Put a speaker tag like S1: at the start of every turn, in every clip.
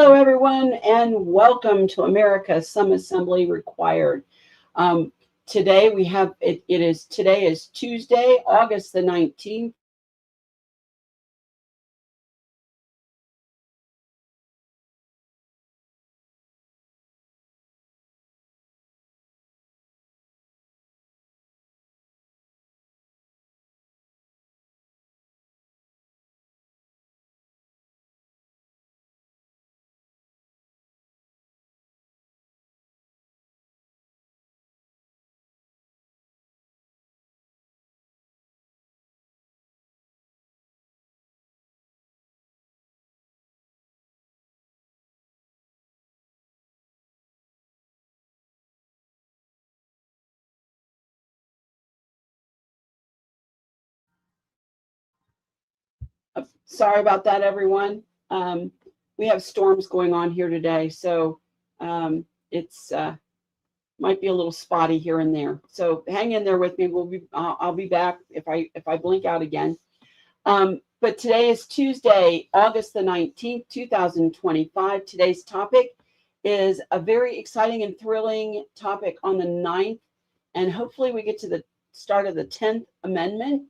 S1: Hello, everyone, and welcome to America, Some Assembly Required. Today we have today is Tuesday, August the 19th. Sorry about that, everyone. We have storms going on here today, so it's might be a little spotty here and there. So hang in there with me. I'll be back if I blink out again. But today is Tuesday, August the 19th, 2025. Today's topic is a very exciting and thrilling topic on the 9th, and hopefully we get to the start of the 10th Amendment.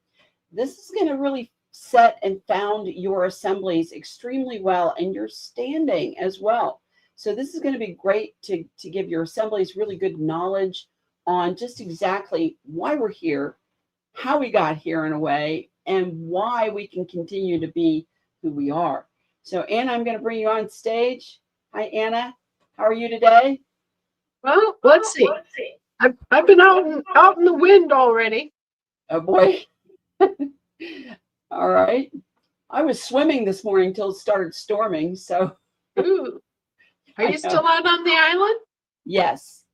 S1: This is going to really set and found your assemblies extremely well, and your standing as well. So this is going to be great to give your assemblies really good knowledge on just exactly why we're here, how we got here in a way, and why we can continue to be who we are. So Anna, I'm going to bring you on stage. Hi, Anna. How are you today?
S2: Well, let's see. I've been out in the wind already.
S1: Oh boy. All right. I was swimming this morning till it started storming. So.
S2: Ooh. Are you still out on the island?
S1: Yes.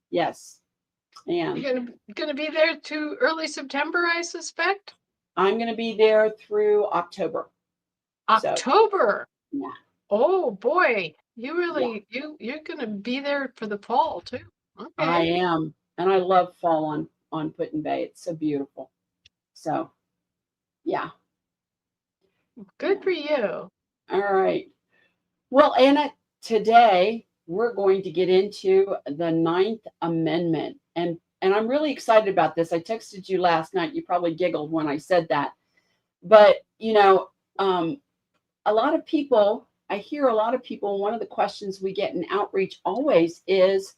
S1: I am.
S2: You're gonna be there to early September, I suspect.
S1: I'm going to be there through October.
S2: October.
S1: So, yeah.
S2: Oh boy, you're gonna be there for the fall too. Okay.
S1: I am, and I love fall on Put-in-Bay. It's so beautiful. So, yeah.
S2: Good for you.
S1: All right. Well, Anna, today we're going to get into the 9th Amendment, and I'm really excited about this. I texted you last night. You probably giggled when I said that, but a lot of people. I hear a lot of people. One of the questions we get in outreach always is,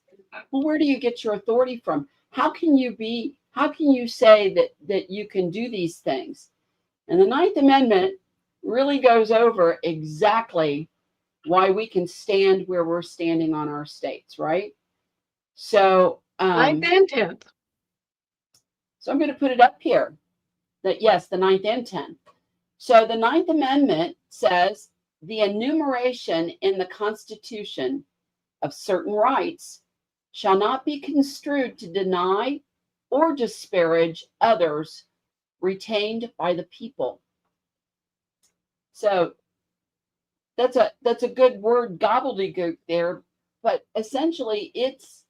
S1: well, where do you get your authority from? How can you say that you can do these things? And the 9th Amendment really goes over exactly why we can stand where we're standing on our states, right? So
S2: 9th and 10th.
S1: So I'm going to put it up here that yes, the 9th and 10th. So the 9th Amendment says the enumeration in the Constitution of certain rights shall not be construed to deny or disparage others retained by the people. So that's a good word gobbledygook there, but essentially it's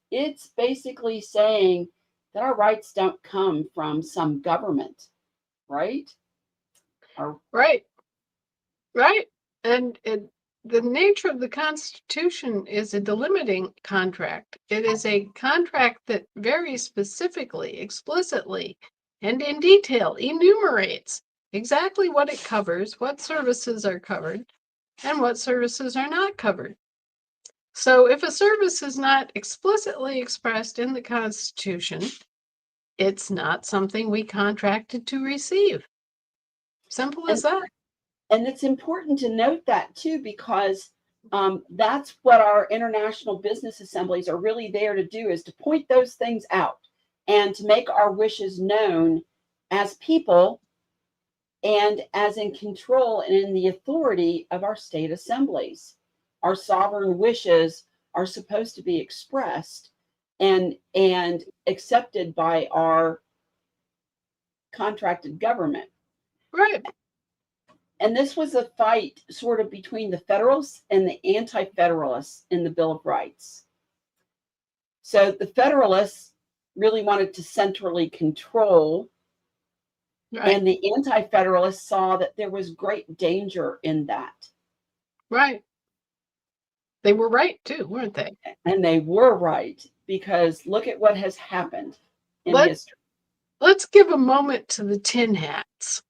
S1: basically saying that our rights don't come from some government, right?
S2: Right. And the nature of the Constitution is a delimiting contract. It is a contract that very specifically, explicitly, and in detail enumerates exactly what it covers, what services are covered, and what services are not covered. So if a service is not explicitly expressed in the Constitution, it's not something we contracted to receive. Simple as that.
S1: And it's important to note that too, because that's what our international business assemblies are really there to do, is to point those things out and to make our wishes known as people and as in control and in the authority of our state assemblies. Our sovereign wishes are supposed to be expressed and accepted by our contracted government.
S2: Right.
S1: And this was a fight sort of between the Federalists and the anti-federalists in the Bill of Rights. So the Federalists really wanted to centrally control, right, and the anti-federalists saw that there was great danger in that.
S2: Right. They were right too, weren't they?
S1: And they were right, because look at what has happened in
S2: Let,
S1: history.
S2: let's give a moment to the tin hats,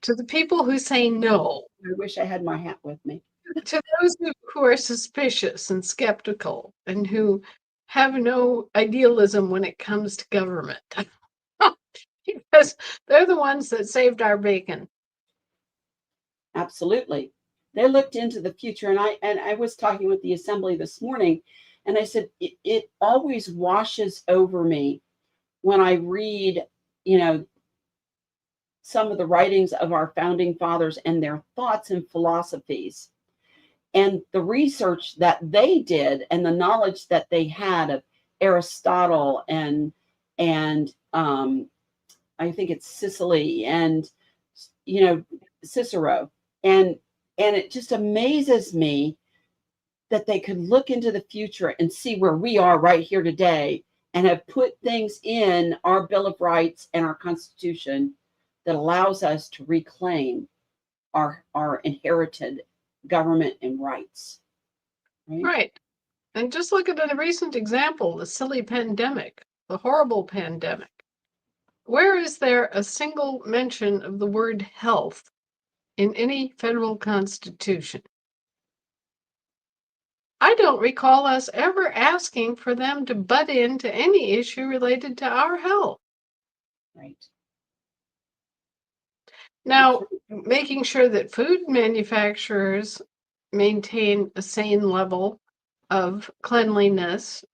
S2: to the people who say no,
S1: I wish I had my hat with me.
S2: to those who are suspicious and skeptical and who have no idealism when it comes to government. Because they're the ones that saved our bacon.
S1: Absolutely. They looked into the future, and I was talking with the assembly this morning, and I said it always washes over me when I read, some of the writings of our founding fathers and their thoughts and philosophies, and the research that they did, and the knowledge that they had of Aristotle and I think it's Sicily and Cicero, and it just amazes me that they could look into the future and see where we are right here today, and have put things in our Bill of Rights and our Constitution that allows us to reclaim our inherited government and rights.
S2: Right. And just look at a recent example, the silly pandemic, the horrible pandemic. Where is there a single mention of the word health in any federal constitution? I don't recall us ever asking for them to butt into any issue related to our health.
S1: Right.
S2: Now, making sure that food manufacturers maintain a sane level of cleanliness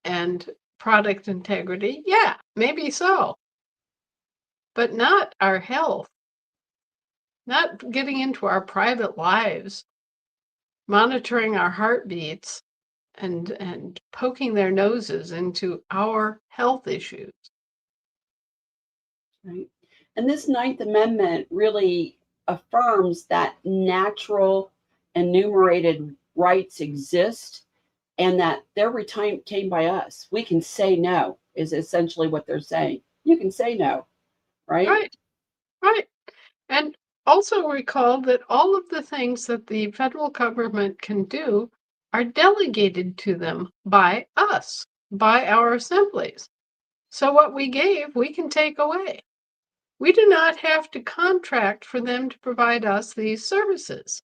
S2: and product integrity, yeah, maybe so. But not our health, not getting into our private lives, monitoring our heartbeats, and poking their noses into our health issues.
S1: Right. And this Ninth Amendment really affirms that natural enumerated rights exist, and that they're retained by us. We can say no, is essentially what they're saying. You can say no, right?
S2: Right, right. And also recall that all of the things that the federal government can do are delegated to them by us, by our assemblies. So what we gave, we can take away. We do not have to contract for them to provide us these services.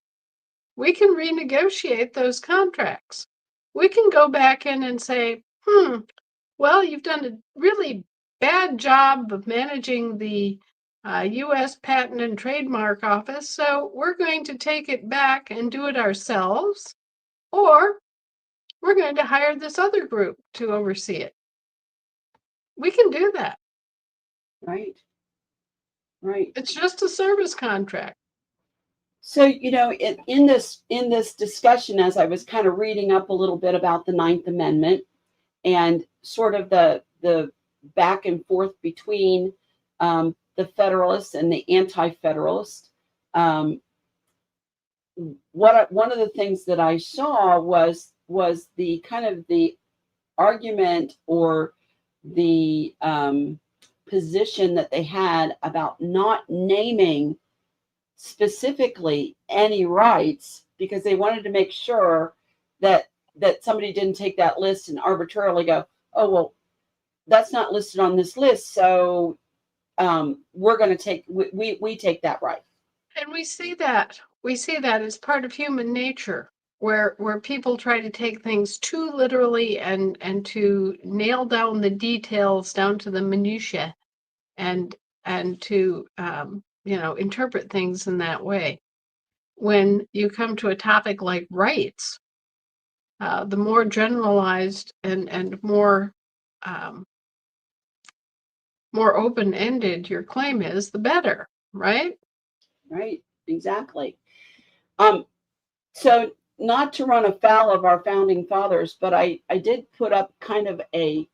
S2: We can renegotiate those contracts. We can go back in and say, well, you've done a really bad job of managing the US Patent and Trademark Office, so we're going to take it back and do it ourselves, or we're going to hire this other group to oversee it. We can do that.
S1: Right. Right.
S2: It's just a service contract.
S1: So, in this discussion, as I was kind of reading up a little bit about the Ninth Amendment and sort of the back and forth between the Federalists and the anti-federalists, one of the things that I saw was the kind of the argument, or the position that they had about not naming specifically any rights, because they wanted to make sure that somebody didn't take that list and arbitrarily go, oh, well, that's not listed on this list, so we're going to take, we take that right.
S2: And we see that as part of human nature, where people try to take things too literally and to nail down the details down to the minutiae, and to interpret things in that way. When you come to a topic like rights, the more generalized and more open-ended your claim is, the better, right?
S1: Right, exactly. So not to run afoul of our founding fathers, but I did put up kind of a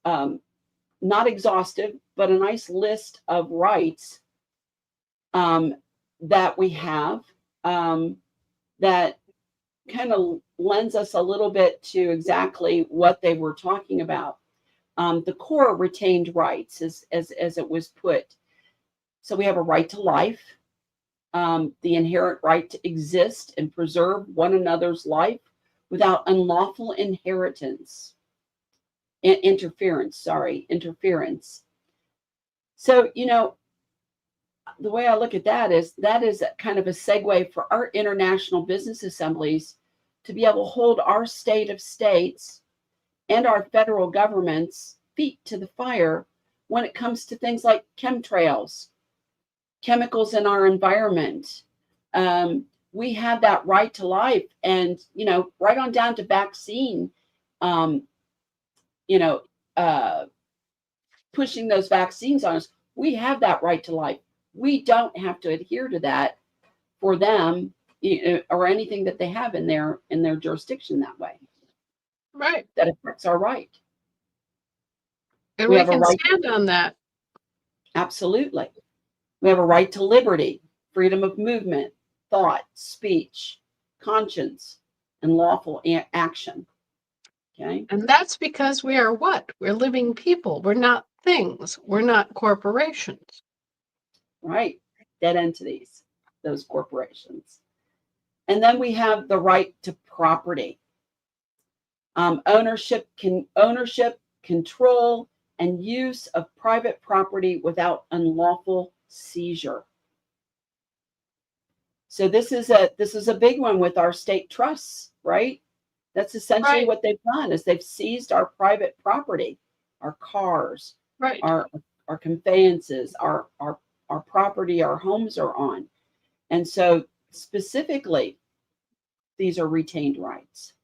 S1: not exhaustive, but a nice list of rights that we have, that kind of lends us a little bit to exactly what they were talking about. The core retained rights, as it was put. So we have a right to life, the inherent right to exist and preserve one another's life without unlawful interference. So, the way I look at that is kind of a segue for our international business assemblies to be able to hold our state of states and our federal government's feet to the fire when it comes to things like chemtrails, chemicals in our environment. We have that right to life, and right on down to vaccine. Pushing those vaccines on us, we have that right to life. We don't have to adhere to that for them, or anything that they have in their jurisdiction that way.
S2: Right.
S1: That affects our right.
S2: And
S1: We
S2: we
S1: have a
S2: can
S1: right.
S2: stand on that.
S1: Absolutely. We have a right to liberty, freedom of movement, thought, speech, conscience, and lawful action. Okay.
S2: And that's because we are what? We're living people. We're not things. We're not corporations.
S1: Right. Dead entities, those corporations. And then we have the right to property. Ownership, control, and use of private property without unlawful seizure. So this is a big one with our state trusts, right? That's essentially
S2: Right.
S1: what they've done, is they've seized our private property, our cars,
S2: Right.
S1: our conveyances, our property our homes are on. And so specifically, these are retained rights.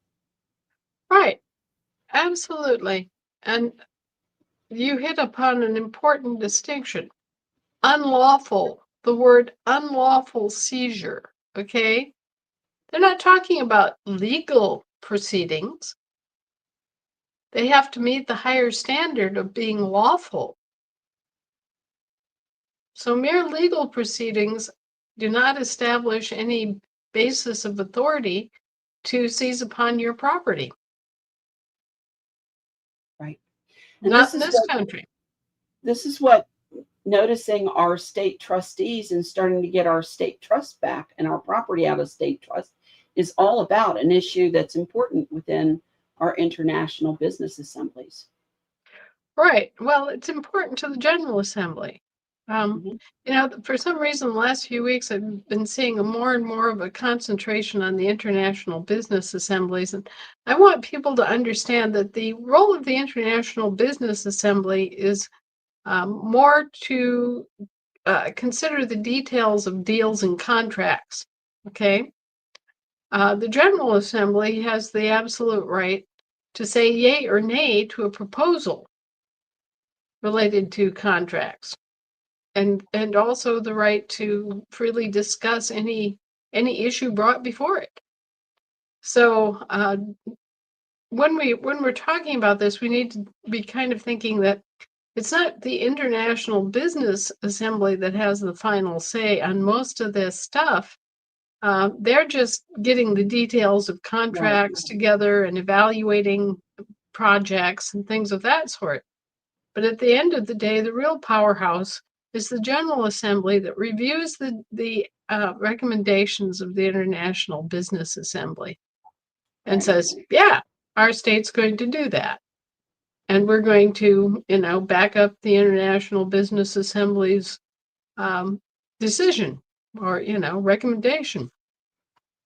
S2: Right. Absolutely. And you hit upon an important distinction. Unlawful, the word unlawful seizure, okay? They're not talking about legal proceedings. They have to meet the higher standard of being lawful. So mere legal proceedings do not establish any basis of authority to seize upon your property.
S1: Right. And
S2: Not in this country.
S1: This is what noticing our state trustees and starting to get our state trust back and our property out of state trust is all about, an issue that's important within our international business assemblies.
S2: Right. Well, it's important to the General Assembly. For some reason, the last few weeks, I've been seeing more and more of a concentration on the international business assemblies. And I want people to understand that the role of the International Business Assembly is more to consider the details of deals and contracts. Okay. The General Assembly has the absolute right to say yay or nay to a proposal related to contracts, and also the right to freely discuss any issue brought before it. So when we're talking about this, we need to be kind of thinking that it's not the International Business Assembly that has the final say on most of this stuff. They're just getting the details of contracts together and evaluating projects and things of that sort. But at the end of the day, the real powerhouse is the General Assembly that reviews the recommendations of the International Business Assembly and says, yeah, our state's going to do that. And we're going to, back up the International Business Assembly's decision or, recommendation.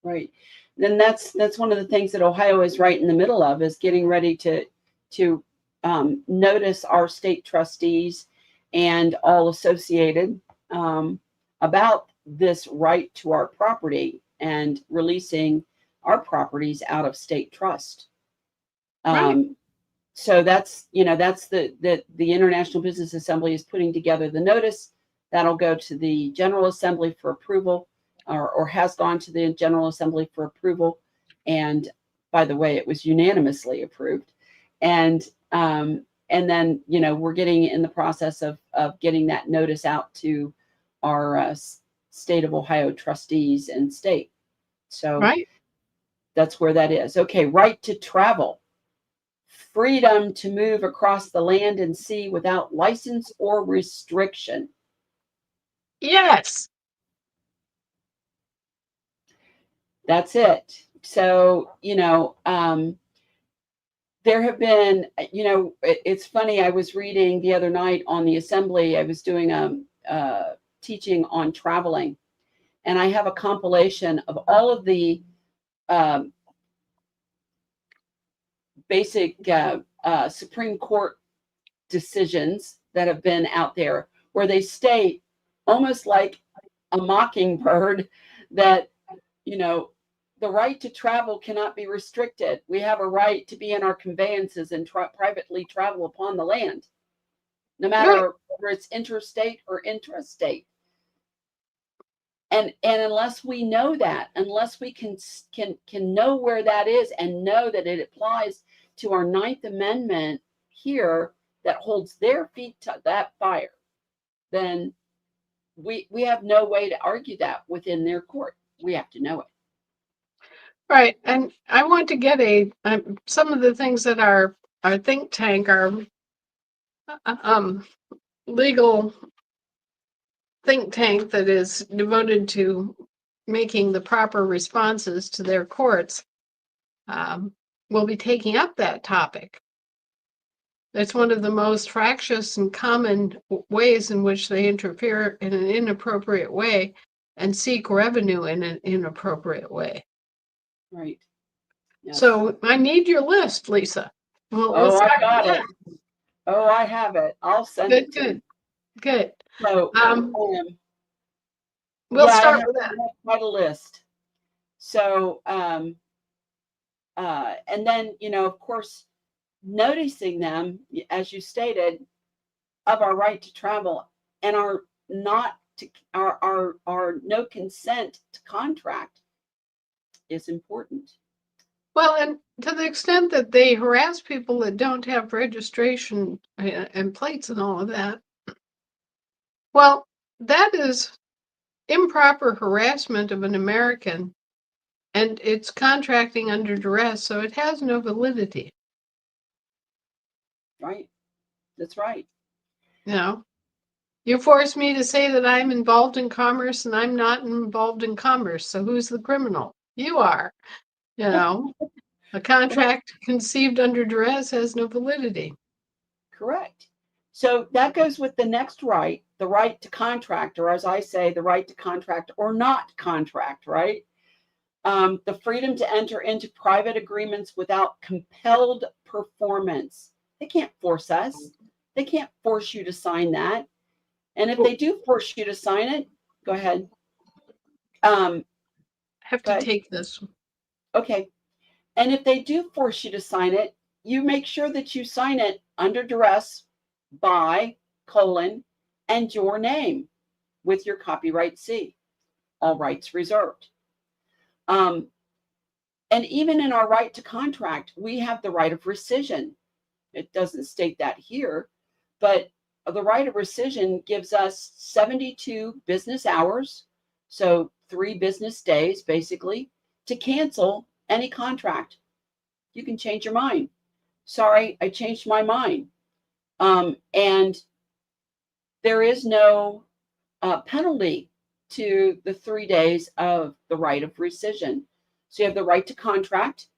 S1: Right. Then that's one of the things that Ohio is right in the middle of, is getting ready to notice our state trustees and all associated about this right to our property and releasing our properties out of state trust.
S2: Right.
S1: So that's the International Business Assembly is putting together the notice that'll go to the General Assembly for approval, or has gone to the General Assembly for approval. And by the way, it was unanimously approved. And then, we're getting in the process of getting that notice out to our state of Ohio trustees and state. So
S2: right.
S1: That's where that is. Okay, right to travel. Freedom to move across the land and sea without license or restriction.
S2: Yes.
S1: That's it. So, there have been, it's funny. I was reading the other night on the assembly. I was doing a teaching on traveling, and I have a compilation of all of the um, basic Supreme Court decisions that have been out there, where they state almost like a mockingbird that, the right to travel cannot be restricted. We have a right to be in our conveyances and privately travel upon the land, no matter whether it's interstate or intrastate. And unless we know that, unless we can know where that is and know that it applies to our Ninth Amendment here that holds their feet to that fire, then we have no way to argue that within their court. We have to know it.
S2: Right. And I want to get some of the things that our think tank, our legal think tank that is devoted to making the proper responses to their courts, will be taking up that topic. It's one of the most fractious and common ways in which they interfere in an inappropriate way and seek revenue in an inappropriate way.
S1: Right. Yes.
S2: So I need your list, Lisa.
S1: Well, I got it. Oh, I have it. I'll send it to you.
S2: Good.
S1: So,
S2: we'll start with that.
S1: Quite a list. So, and then, of course, noticing them, as you stated, of our right to travel and our no consent to contract is important.
S2: Well, and to the extent that they harass people that don't have registration and plates and all of that, well, that is improper harassment of an American, and it's contracting under duress, so it has no validity.
S1: Right. That's right.
S2: You force me to say that I'm involved in commerce and I'm not involved in commerce. So who's the criminal? You are. A contract conceived under duress has no validity.
S1: Correct. So that goes with the next right, the right to contract, or as I say, the right to contract or not contract, right? The freedom to enter into private agreements without compelled performance. They can't force us. They can't force you to sign that. And if they do force you to sign it, go ahead.
S2: I have to take this.
S1: Okay. And if they do force you to sign it, you make sure that you sign it under duress by : and your name with your copyright C, all rights reserved. And even in our right to contract, we have the right of rescission. It doesn't state that here, but the right of rescission gives us 72 business hours, so 3 business days, basically, to cancel any contract. You can change your mind. Sorry, I changed my mind. And there is no penalty to the 3 days of the right of rescission. So you have the right to contract,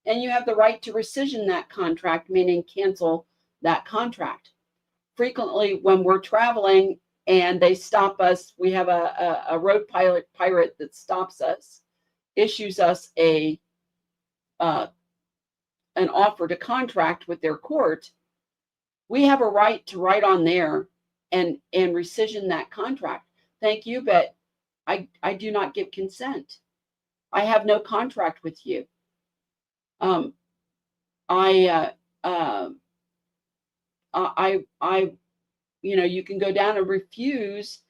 S1: and you have the right to rescission that contract, meaning cancel that contract. Frequently, when we're traveling and they stop us, we have a road pirate that stops us, issues us an offer to contract with their court. We have a right to write on there and rescission that contract. Thank you, but I do not give consent. I have no contract with you. You can go down and refuse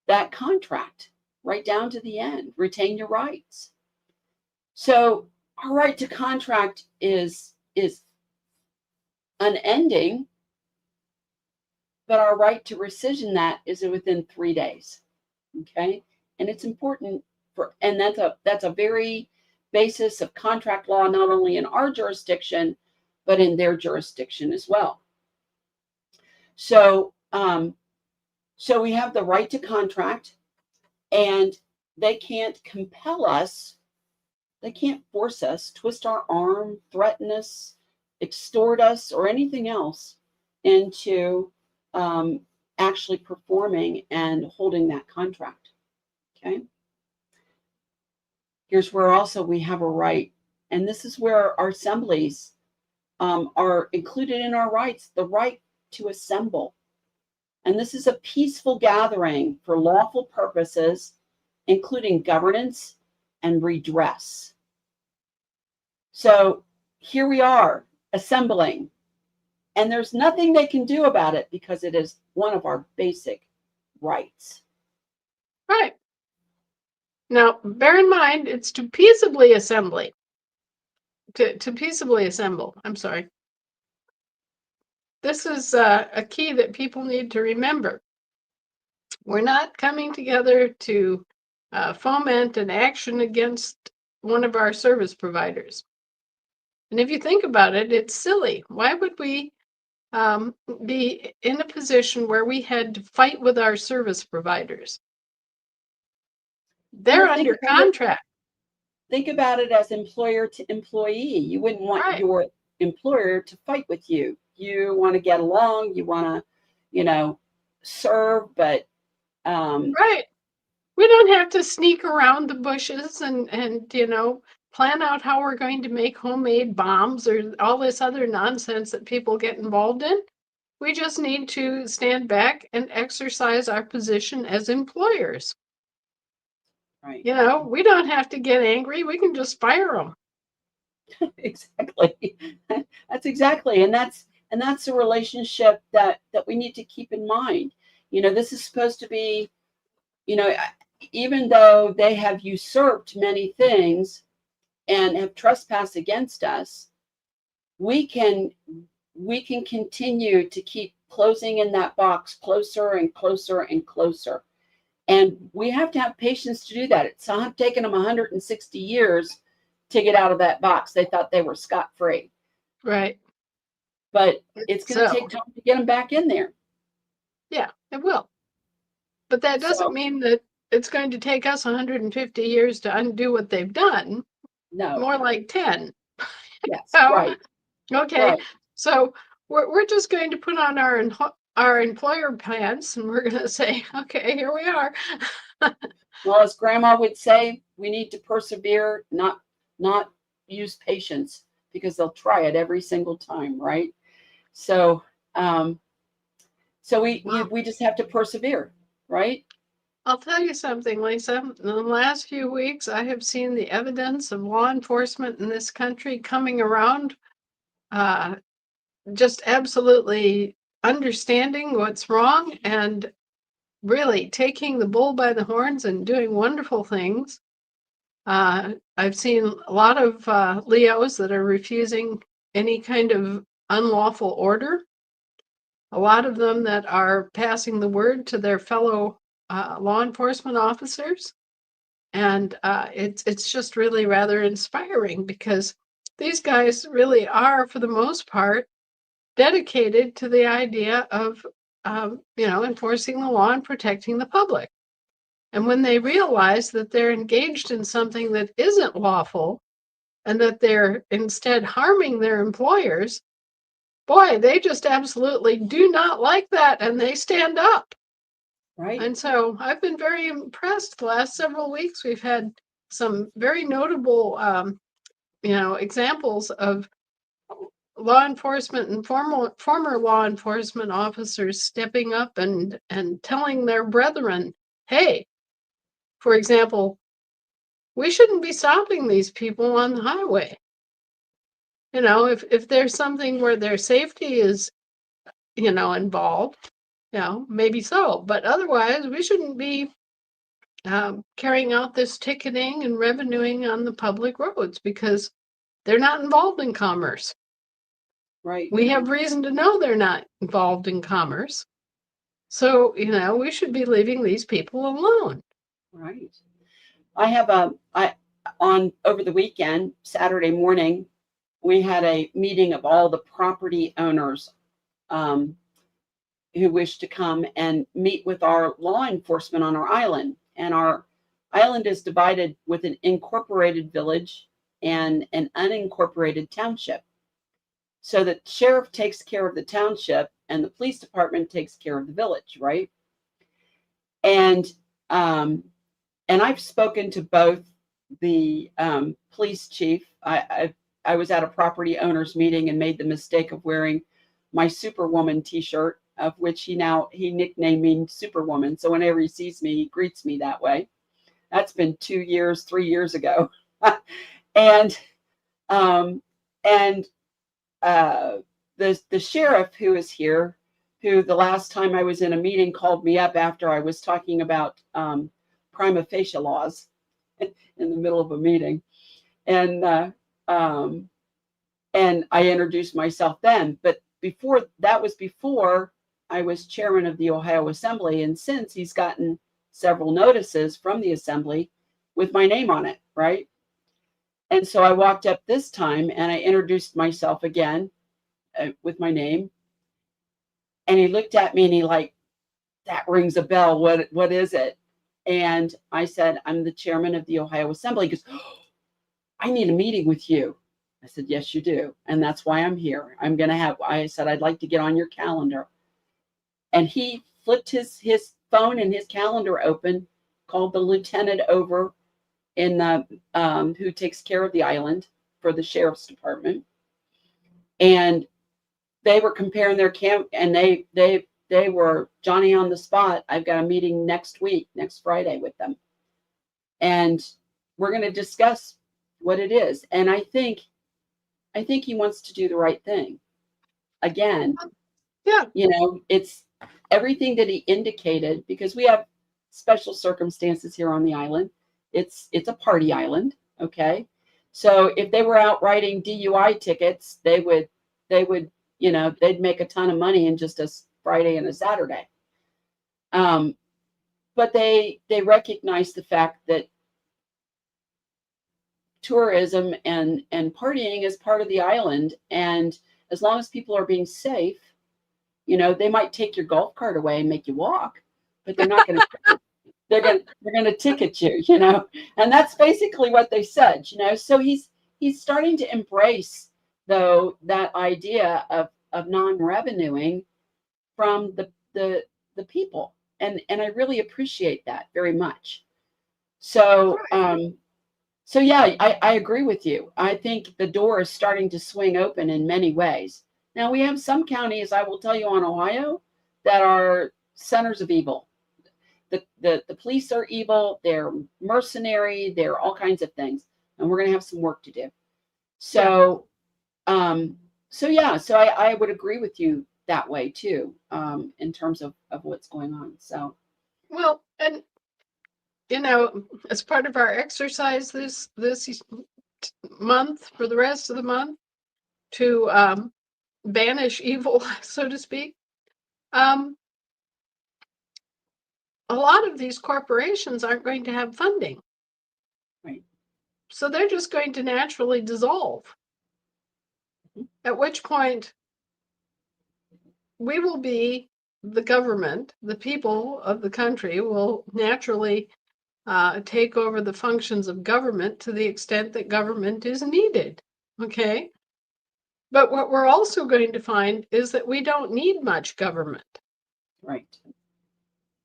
S1: that contract right down to the end, retain your rights. So our right to contract is unending, but our right to rescission that is within 3 days. Okay. And it's important and that's a very basis of contract law, not only in our jurisdiction, but in their jurisdiction as well. So we have the right to contract, and they can't compel us They can't force us, twist our arm, threaten us, extort us, or anything else into actually performing and holding that contract. Okay. Here's where also we have a right, and this is where our assemblies are included in our rights, the right to assemble. And this is a peaceful gathering for lawful purposes, including governance and redress. So here we are assembling, and there's nothing they can do about it because it is one of our basic rights.
S2: Right. Now, bear in mind, it's to peaceably assemble. To peaceably assemble. I'm sorry. This is a key that people need to remember. We're not coming together to foment an action against one of our service providers. And if you think about it, it's silly. Why would we be in a position where we had to fight with our service providers? They're under contract.
S1: Think about it as employer to employee. You wouldn't want your employer to fight with you. You want to get along. You want to, serve, but
S2: right. We don't have to sneak around the bushes and plan out how we're going to make homemade bombs or all this other nonsense that people get involved in. We just need to stand back and exercise our position as employers.
S1: Right.
S2: We don't have to get angry. We can just fire them.
S1: Exactly. That's exactly. And that's a relationship that we need to keep in mind. This is supposed to be, even though they have usurped many things and have trespassed against us, we can continue to keep closing in that box closer and closer and closer. And we have to have patience to do that. It's taken them 160 years to get out of that box. They thought they were scot-free.
S2: Right.
S1: But it's going to take time to get them back in there.
S2: Yeah, it will. But that doesn't mean that it's going to take us 150 years to undo what they've done.
S1: No.
S2: More like 10.
S1: Yes, right.
S2: Okay, right. So we're just going to put on our employer pants and we're going to say, okay, here we are.
S1: Well, as Grandma would say, we need to persevere, not use patience, because they'll try it every single time, right? So, we just have to persevere, right?
S2: I'll tell you something, Lisa. In the last few weeks, I have seen the evidence of law enforcement in this country coming around, just absolutely understanding what's wrong and really taking the bull by the horns and doing wonderful things. I've seen a lot of Leos that are refusing any kind of unlawful order. A lot of them that are passing the word to their fellow law enforcement officers. And it's just really rather inspiring because these guys really are, for the most part, dedicated to the idea of, enforcing the law and protecting the public. And when they realize that they're engaged in something that isn't lawful and that they're instead harming their employers, boy, they just absolutely do not like that and they stand up.
S1: Right.
S2: And so I've been very impressed the last several weeks. We've had some very notable, examples of law enforcement and former law enforcement officers stepping up and telling their brethren, hey, for example, we shouldn't be stopping these people on the highway. If there's something where their safety is, involved, maybe so. But otherwise, we shouldn't be carrying out this ticketing and revenuing on the public roads because they're not involved in commerce.
S1: Right.
S2: We have reason to know they're not involved in commerce. So, we should be leaving these people alone.
S1: Right. I have over the weekend, Saturday morning, we had a meeting of all the property owners who wish to come and meet with our law enforcement on our island. And our island is divided with an incorporated village and an unincorporated township. So the sheriff takes care of the township and the police department takes care of the village, right? And I've spoken to both the police chief. I was at a property owners meeting and made the mistake of wearing my Superwoman T-shirt, of which he nicknamed me Superwoman. So whenever he sees me, he greets me that way. That's been 3 years ago. And the sheriff who is here, who the last time I was in a meeting called me up after I was talking about prima facie laws in the middle of a meeting, and I introduced myself then. But before I was chairman of the Ohio Assembly, and since he's gotten several notices from the Assembly with my name on it, right? And so I walked up this time and I introduced myself again with my name. And he looked at me and he like, that rings a bell. What is it? And I said, I'm the chairman of the Ohio Assembly. He goes, oh, I need a meeting with you. I said, yes, you do. And that's why I'm here. I said, I'd like to get on your calendar. And he flipped his phone and his calendar open, called the lieutenant over in who takes care of the island for the sheriff's department. And they were comparing their and they were Johnny on the spot. I've got a meeting next Friday with them. And we're going to discuss what it is. And I think he wants to do the right thing. Again,
S2: yeah,
S1: it's everything that he indicated, because we have special circumstances here on the island. It's a party island. Okay. So if they were out writing DUI tickets, they would, they'd make a ton of money in just a Friday and a Saturday. But they recognize the fact that tourism and partying is part of the island. And as long as people are being safe, they might take your golf cart away and make you walk, but they're not going to, they're going to ticket you, and that's basically what they said, so he's starting to embrace, though, that idea of non-revenuing from the people. And I really appreciate that very much. So, yeah, I agree with you. I think the door is starting to swing open in many ways. Now, we have some counties, I will tell you, on Ohio that are centers of evil. The police are evil. They're mercenary. They're all kinds of things. And we're going to have some work to do. So, so I would agree with you that way too, in terms of what's going on. So,
S2: well, and as part of our exercise this month, for the rest of the month, to banish evil, so to speak, a lot of these corporations aren't going to have funding.
S1: Right.
S2: So they're just going to naturally dissolve. Mm-hmm. At which point we will be the government, the people of the country will naturally take over the functions of government to the extent that government is needed. Okay. But what we're also going to find is that we don't need much government.
S1: Right.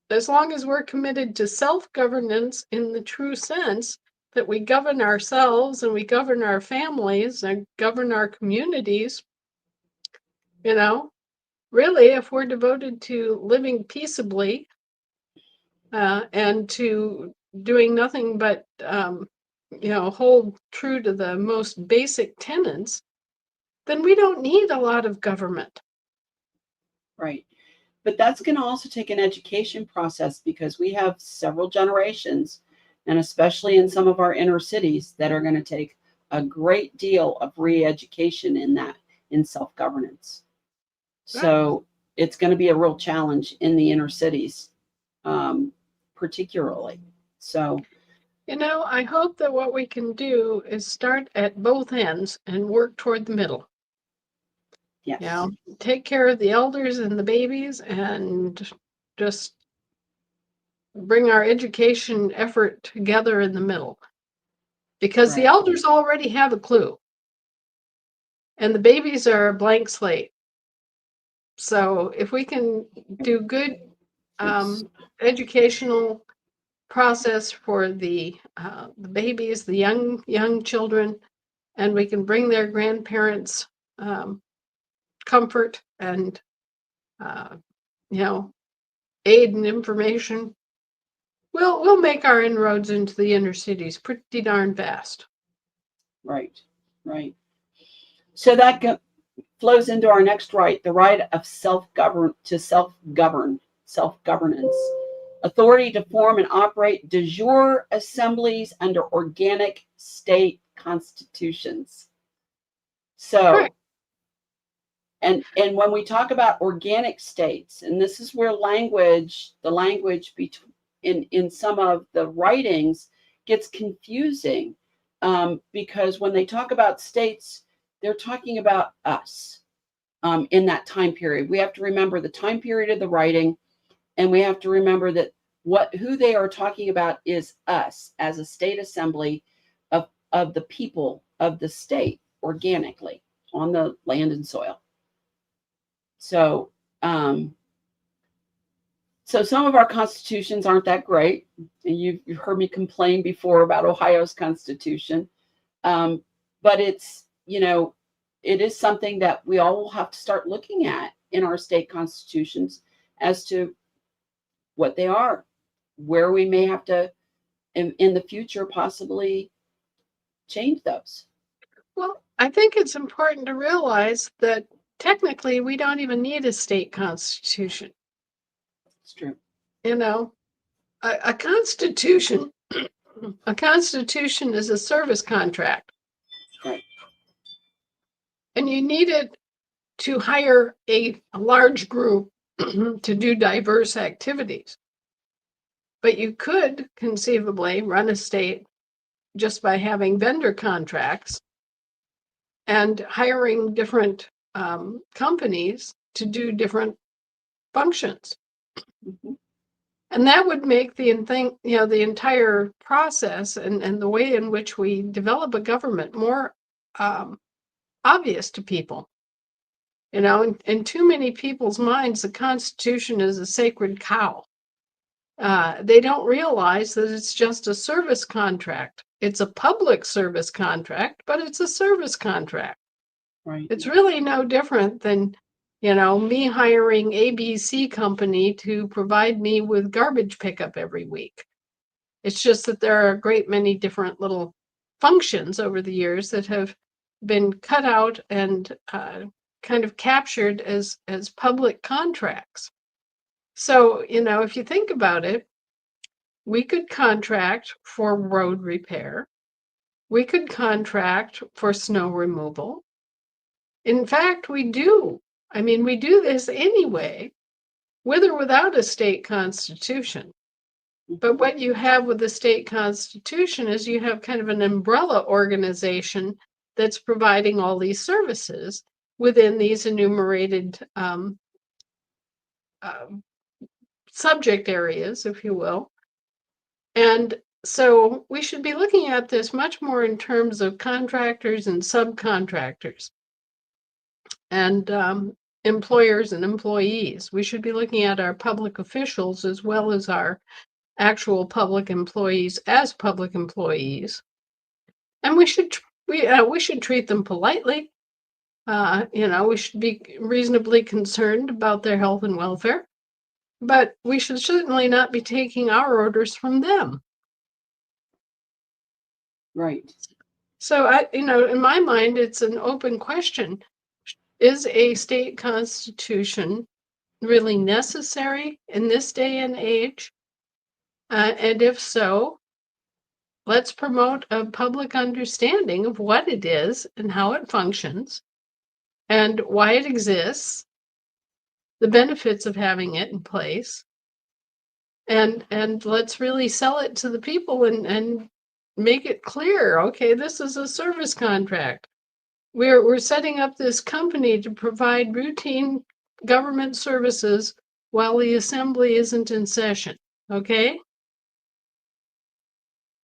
S2: As long as we're committed to self-governance in the true sense that we govern ourselves and we govern our families and govern our communities, really, if we're devoted to living peaceably and to doing nothing but, hold true to the most basic tenets, then we don't need a lot of government.
S1: Right. But that's going to also take an education process, because we have several generations, and especially in some of our inner cities, that are going to take a great deal of re-education in self-governance. So it's going to be a real challenge in the inner cities, particularly. So,
S2: I hope that what we can do is start at both ends and work toward the middle.
S1: yes.
S2: Take care of the elders and the babies and just bring our education effort together in the middle. Because the
S1: Right.
S2: elders already have a clue. And the babies are a blank slate. So if we can do good educational process for the babies, the young children, and we can bring their grandparents comfort and aid and information, we'll make our inroads into the inner cities pretty darn fast.
S1: Right. So that flows into our next right, the right of self-governance, authority to form and operate de jure assemblies under organic state constitutions. So,
S2: Right.
S1: and when we talk about organic states, and this is where the language in some of the writings gets confusing, because when they talk about states, they're talking about us in that time period. We have to remember the time period of the writing, and we have to remember that who they are talking about is us as a state assembly of the people of the state organically on the land and soil. So, so some of our constitutions aren't that great, and you've heard me complain before about Ohio's constitution, but it's it is something that we all will have to start looking at in our state constitutions as to what they are, where we may have to in the future possibly change those.
S2: Well, I think it's important to realize that technically we don't even need a state constitution.
S1: It's true.
S2: A constitution is a service contract.
S1: Right.
S2: And you need it to hire a large group to do diverse activities. But you could conceivably run a state just by having vendor contracts and hiring different companies to do different functions.
S1: Mm-hmm.
S2: And that would make the entire process and the way in which we develop a government more obvious to people. In too many people's minds, the Constitution is a sacred cow. They don't realize that it's just a service contract. It's a public service contract, but it's a service contract.
S1: Right.
S2: It's really no different than, me hiring ABC company to provide me with garbage pickup every week. It's just that there are a great many different little functions over the years that have been cut out and kind of captured as public contracts. So, if you think about it, we could contract for road repair. We could contract for snow removal. In fact, we do. We do this anyway, with or without a state constitution. But what you have with the state constitution is you have kind of an umbrella organization that's providing all these services within these enumerated subject areas, if you will. And so we should be looking at this much more in terms of contractors and subcontractors and employers and employees. We should be looking at our public officials as well as our actual public employees as public employees. And we should treat them politely. We should be reasonably concerned about their health and welfare, but we should certainly not be taking our orders from them.
S1: Right.
S2: So in my mind, it's an open question. Is a state constitution really necessary in this day and age? And if so, let's promote a public understanding of what it is and how it functions and why it exists, the benefits of having it in place, and let's really sell it to the people and make it clear, okay, this is a service contract. We're setting up this company to provide routine government services while the assembly isn't in session. Okay?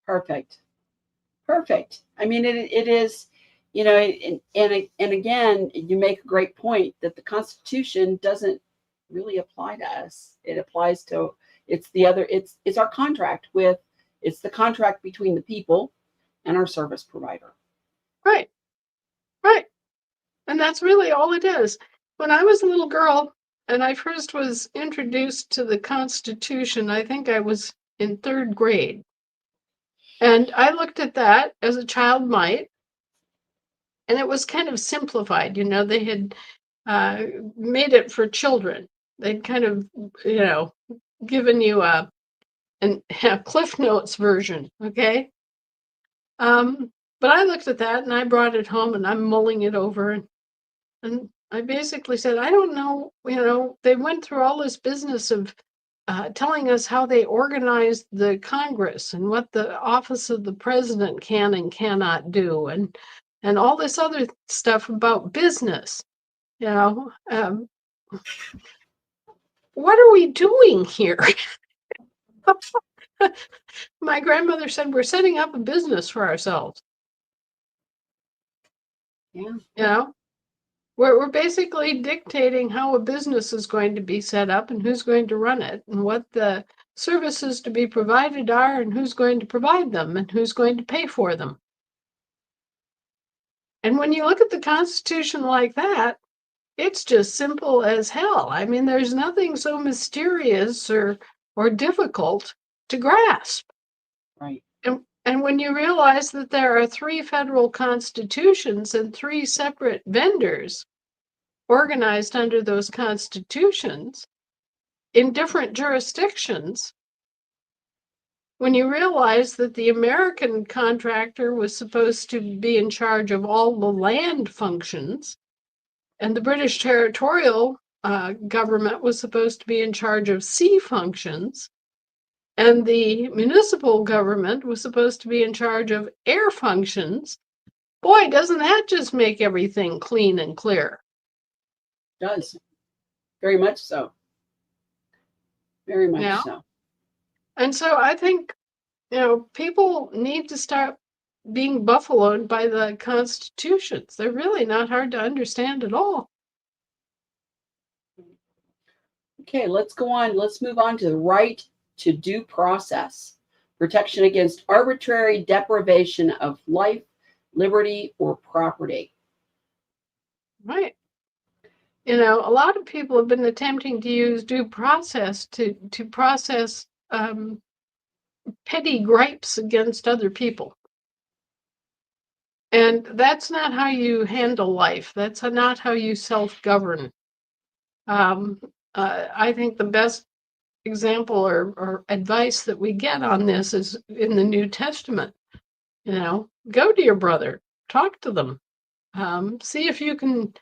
S1: Perfect. Perfect. I mean, it is, and again, you make a great point that the Constitution doesn't really apply to us. It applies to, it's our contract with, it's the contract between the people and our service provider.
S2: Right. Right. And that's really all it is. When I was a little girl and I first was introduced to the Constitution, I think I was in 3rd grade. And I looked at that as a child might, and it was kind of simplified. They had made it for children. They'd kind of, given you a Cliff Notes version, okay? But I looked at that and I brought it home and I'm mulling it over, and I basically said, I don't know, they went through all this business of telling us how they organized the Congress and what the office of the president can and cannot do, and all this other stuff about business. What are we doing here? My grandmother said, we're setting up a business for ourselves.
S1: Yeah.
S2: We're basically dictating how a business is going to be set up and who's going to run it and what the services to be provided are and who's going to provide them and who's going to pay for them. And when you look at the Constitution like that, it's just simple as hell. I mean, there's nothing so mysterious or difficult to grasp.
S1: Right.
S2: And when you realize that there are 3 federal constitutions and 3 separate vendors organized under those constitutions in different jurisdictions, when you realize that the American contractor was supposed to be in charge of all the land functions, and the British territorial government was supposed to be in charge of sea functions, and the municipal government was supposed to be in charge of air functions, boy, doesn't that just make everything clean and clear?
S1: It does. Very much so. Very much so.
S2: And so I think, people need to start being buffaloed by the constitutions. They're really not hard to understand at all.
S1: Okay, let's go on. Let's move on to the right to due process, protection against arbitrary deprivation of life, liberty, or property.
S2: Right. A lot of people have been attempting to use due process to process petty gripes against other people. And that's not how you handle life. That's not how you self-govern. I think the best example or advice that we get on this is in the New Testament. Go to your brother, talk to them, see if you can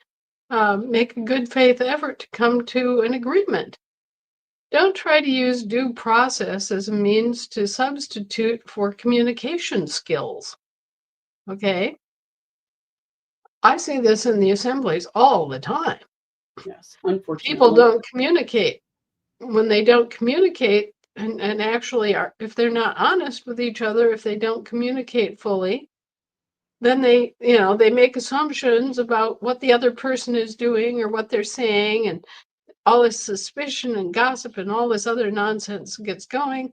S2: make a good faith effort to come to an agreement. Don't try to use due process as a means to substitute for communication skills. Okay? I see this in the assemblies all the time.
S1: Yes, unfortunately.
S2: People don't communicate. When they don't communicate and actually are, if they're not honest with each other, if they don't communicate fully, then they make assumptions about what the other person is doing or what they're saying, and all this suspicion and gossip and all this other nonsense gets going.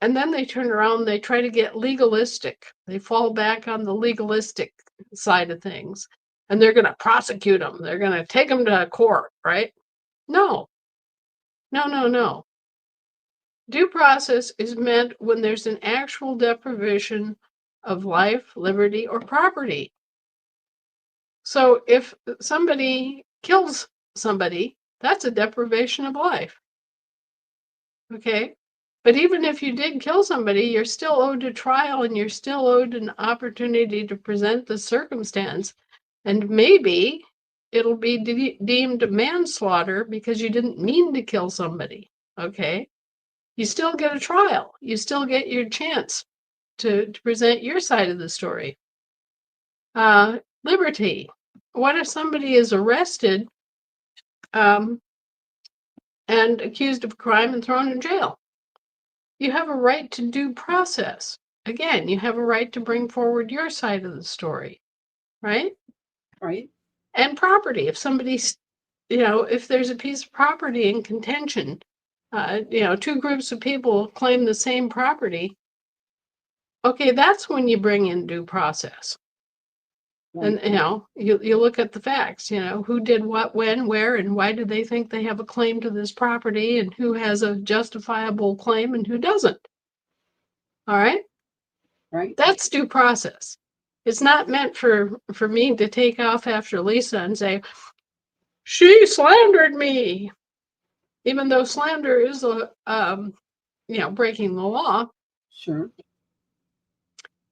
S2: And then they turn around, they try to get legalistic. They fall back on the legalistic side of things, and they're going to prosecute them. They're going to take them to court, right? No. Due process is meant when there's an actual deprivation of life, liberty, or property. So if somebody kills somebody, that's a deprivation of life. Okay? But even if you did kill somebody, you're still owed a trial and you're still owed an opportunity to present the circumstance. And maybe it'll be deemed manslaughter because you didn't mean to kill somebody. Okay? You still get a trial. You still get your chance to present your side of the story. Liberty. What if somebody is arrested and accused of a crime and thrown in jail? you have a right to due process. Again, you have a right to bring forward your side of the story, right?
S1: Right.
S2: And property. If somebody's, if there's a piece of property in contention, two groups of people claim the same property, okay, that's when you bring in due process.
S1: Right.
S2: And, you look at the facts, who did what, when, where, and why do they think they have a claim to this property, and who has a justifiable claim and who doesn't. All right?
S1: Right.
S2: That's due process. It's not meant for me to take off after Lisa and say, she slandered me, even though slander is breaking the law.
S1: Sure.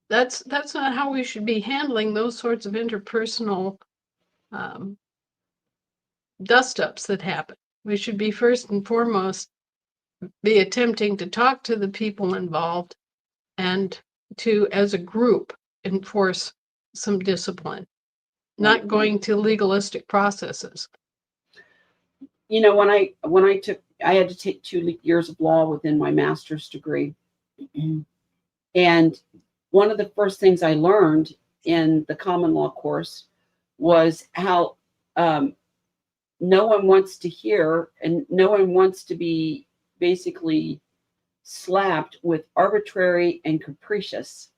S2: That's not how we should be handling those sorts of interpersonal dust-ups that happen. We should be first and foremost be attempting to talk to the people involved and to, as a group, enforce some discipline, not going to legalistic processes.
S1: When I had to take 2 years of law within my master's degree. And one of the first things I learned in the common law course was how no one wants to hear and no one wants to be basically slapped with arbitrary and capricious.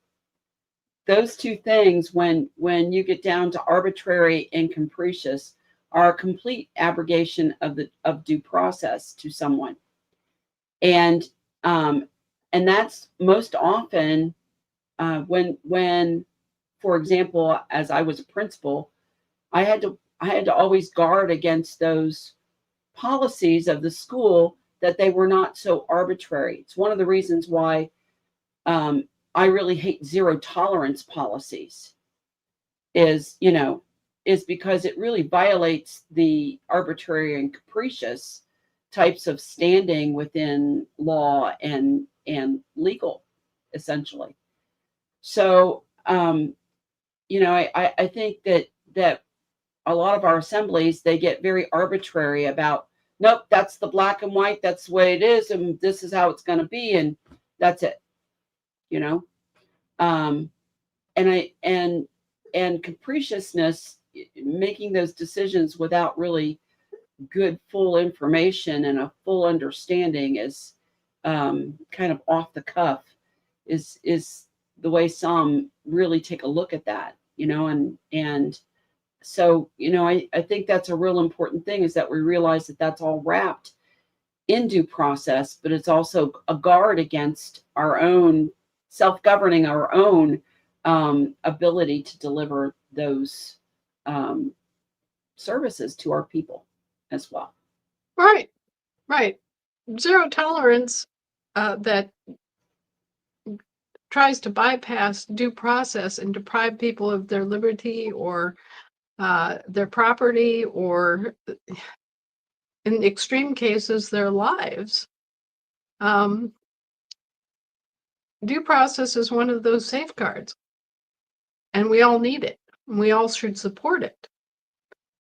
S1: Those two things, when you get down to arbitrary and capricious, are a complete abrogation of due process to someone. And that's most often when, for example, as I was a principal, I had to always guard against those policies of the school, that they were not so arbitrary. It's one of the reasons why I really hate zero tolerance policies, is because it really violates the arbitrary and capricious types of standing within law and legal, essentially. So, I think that a lot of our assemblies, they get very arbitrary about, nope, that's the black and white, that's the way it is, and this is how it's going to be, and that's it. And capriciousness, making those decisions without really good full information and a full understanding, is kind of off the cuff, is the way some really take a look at that, and so, I think that's a real important thing, is that we realize that that's all wrapped in due process, but it's also a guard against our own self-governing, our own ability to deliver those services to our people as well.
S2: Right. Zero tolerance that tries to bypass due process and deprive people of their liberty or their property, or in extreme cases, their lives. Due process is one of those safeguards, and we all need it, and we all should support it.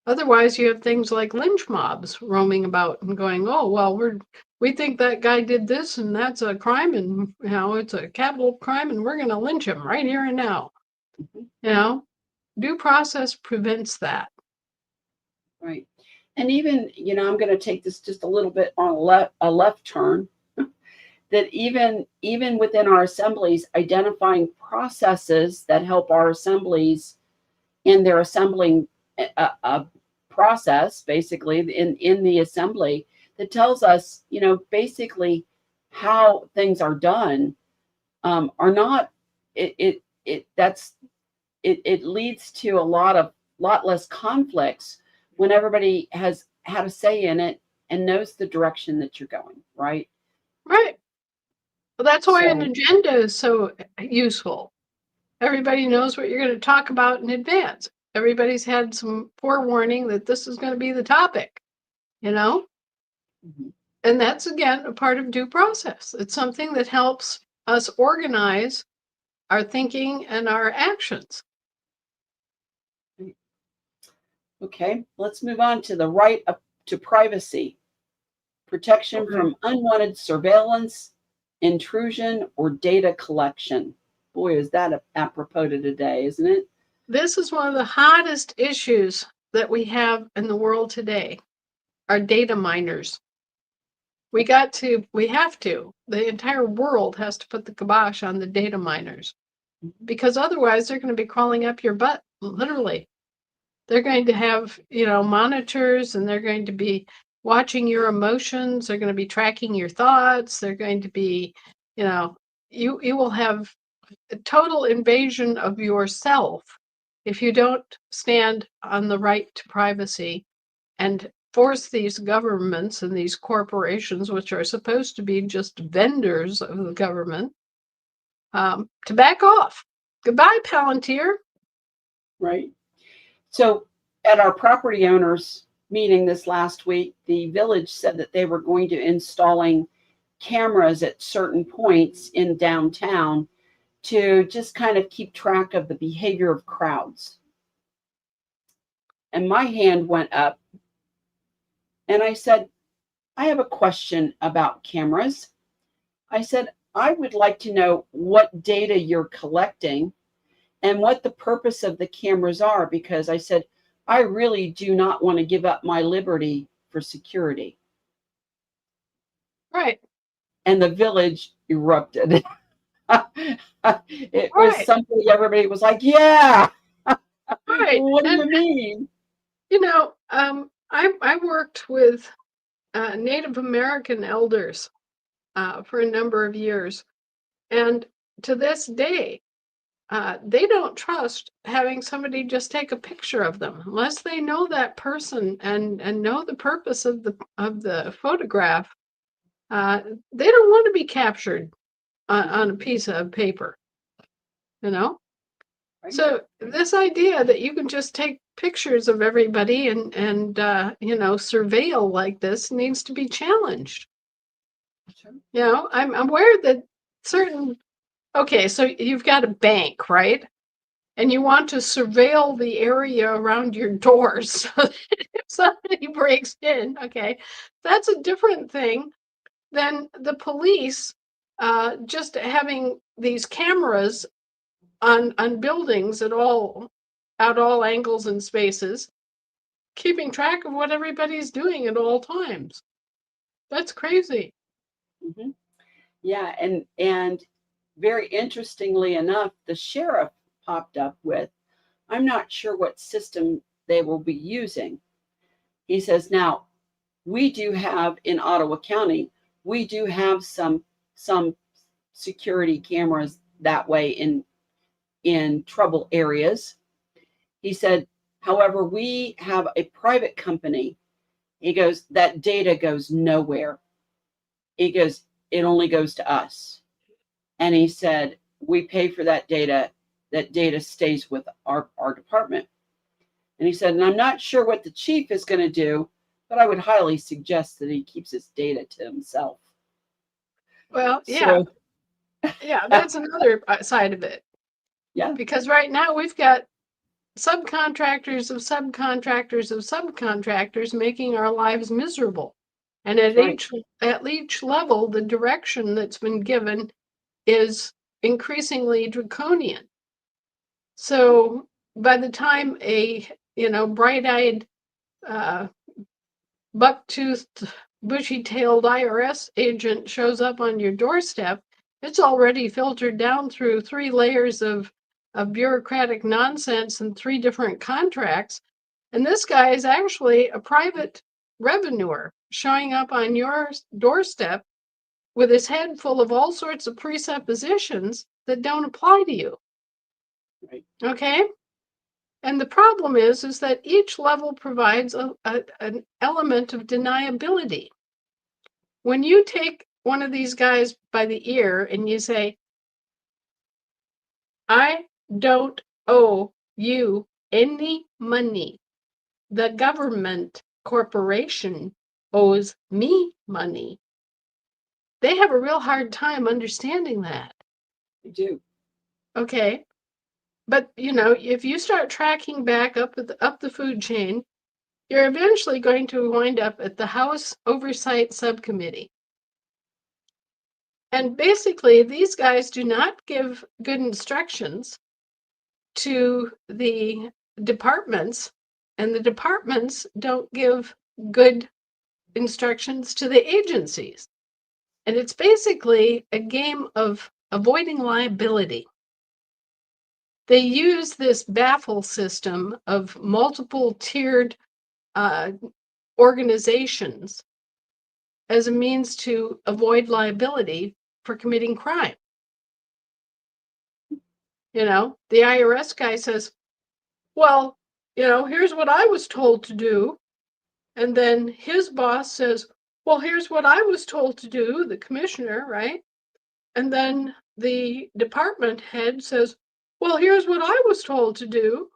S2: Otherwise, you have things like lynch mobs roaming about and going, oh, well, we think that guy did this, and that's a crime, and it's a capital crime, and we're going to lynch him right here and now. Due process prevents that.
S1: Right. And even, I'm going to take this just a little bit on a left turn, that even within our assemblies, identifying processes that help our assemblies in their assembling process, basically in the assembly, that tells us, basically how things are done, are not, it leads to a lot less conflicts when everybody has had a say in it and knows the direction that you're going, right?
S2: Right. Well, that's why an agenda is so useful. Everybody knows what you're going to talk about in advance. Everybody's had some forewarning that this is going to be the topic,
S1: Mm-hmm.
S2: And that's, again, a part of due process. It's something that helps us organize our thinking and our actions.
S1: Okay, let's move on to the right to privacy, protection from unwanted surveillance intrusion or data collection. Boy, is that apropos to today, isn't it?
S2: This is one of the hottest issues that we have in the world today, are data miners. We have to. The entire world has to put the kibosh on the data miners, because otherwise they're going to be crawling up your butt, literally. They're going to have, monitors, and they're going to be watching your emotions. They're going to be tracking your thoughts. They're going to be, you will have a total invasion of yourself if you don't stand on the right to privacy and force these governments and these corporations, which are supposed to be just vendors of the government, to back off. Goodbye, Palantir.
S1: Right. So at our property owners meeting this last week, the village said that they were going to installing cameras at certain points in downtown to just kind of keep track of the behavior of crowds. And my hand went up and I said, I have a question about cameras. I said, I would like to know what data you're collecting and what the purpose of the cameras are, because I said, I really do not want to give up my liberty for security.
S2: Right.
S1: And the village erupted. It was
S2: Right.
S1: something everybody was like, yeah.
S2: Right.
S1: What do you mean?
S2: I worked with Native American elders for a number of years. And to this day, they don't trust having somebody just take a picture of them unless they know that person and know the purpose of the photograph. They don't want to be captured on a piece of paper,
S1: Right.
S2: So this idea that you can just take pictures of everybody and surveil like this needs to be challenged.
S1: Sure.
S2: I'm aware that okay, so you've got a bank, right? And you want to surveil the area around your doors so that if somebody breaks in, okay, that's a different thing than the police just having these cameras on buildings at all angles and spaces, keeping track of what everybody's doing at all times. That's crazy.
S1: Mm-hmm. Yeah, and very interestingly enough, the sheriff popped up with, I'm not sure what system they will be using. He says, now, we do have in Ottawa County, we do have some security cameras that way in trouble areas. He said, however, we have a private company. He goes, that data goes nowhere. He goes, it only goes to us. And he said, we pay for that data. That data stays with our department. And he said, and I'm not sure what the chief is going to do, but I would highly suggest that he keeps his data to himself.
S2: Well, yeah. Yeah, that's another side of it.
S1: Yeah.
S2: Because right now we've got subcontractors of subcontractors of subcontractors making our lives miserable. And at each level, the direction that's been given is increasingly draconian. So by the time a bright-eyed, buck-toothed, bushy-tailed IRS agent shows up on your doorstep, it's already filtered down through 3 layers of bureaucratic nonsense and 3 different contracts. And this guy is actually a private revenuer showing up on your doorstep with his head full of all sorts of presuppositions that don't apply to you.
S1: Right.
S2: Okay? And the problem is that each level provides an element of deniability. When you take one of these guys by the ear and you say, I don't owe you any money. The government corporation owes me money. They have a real hard time understanding that.
S1: They do.
S2: Okay. But, if you start tracking back up the food chain, you're eventually going to wind up at the House Oversight Subcommittee. And basically, these guys do not give good instructions to the departments, and the departments don't give good instructions to the agencies. And it's basically a game of avoiding liability. They use this baffle system of multiple tiered organizations as a means to avoid liability for committing crime. You know, the IRS guy says, well, you know, here's what I was told to do. And then his boss says, well, here's what I was told to do, the commissioner, right? And then the department head says, well, here's what I was told to do.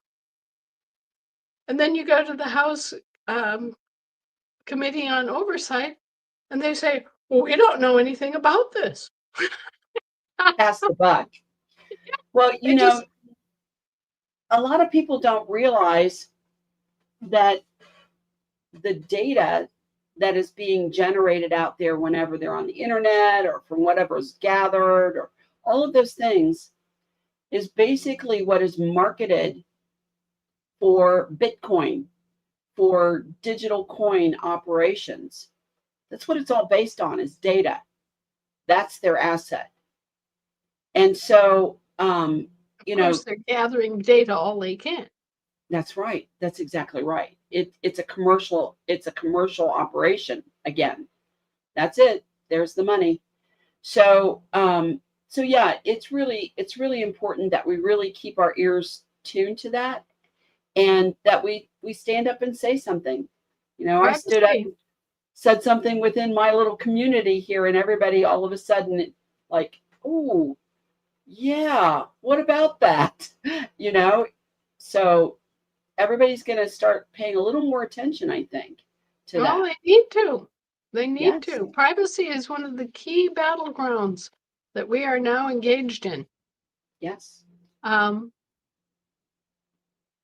S2: And then you go to the House Committee on Oversight, and they say, well, we don't know anything about this.
S1: Pass the buck. Well, you know, a lot of people don't realize that the data that is being generated out there whenever they're on the internet or from whatever is gathered or all of those things is basically what is marketed for Bitcoin, for digital coin operations. That's what it's all based on, is data. That's their asset. And so, you know,
S2: they're gathering data all they can.
S1: That's right. That's exactly right. It's a commercial operation again. That's it. There's the money. So so yeah, it's really important that we really keep our ears tuned to that, and that we stand up and say something. You know, I stood up, said something within my little community here, and everybody all of a sudden like, oh, yeah, what about that? You know, so everybody's going to start paying a little more attention, I think, to that.
S2: Oh, they need to. They need
S1: Yes.
S2: to. Privacy is one of the key battlegrounds that we are now engaged in.
S1: Yes.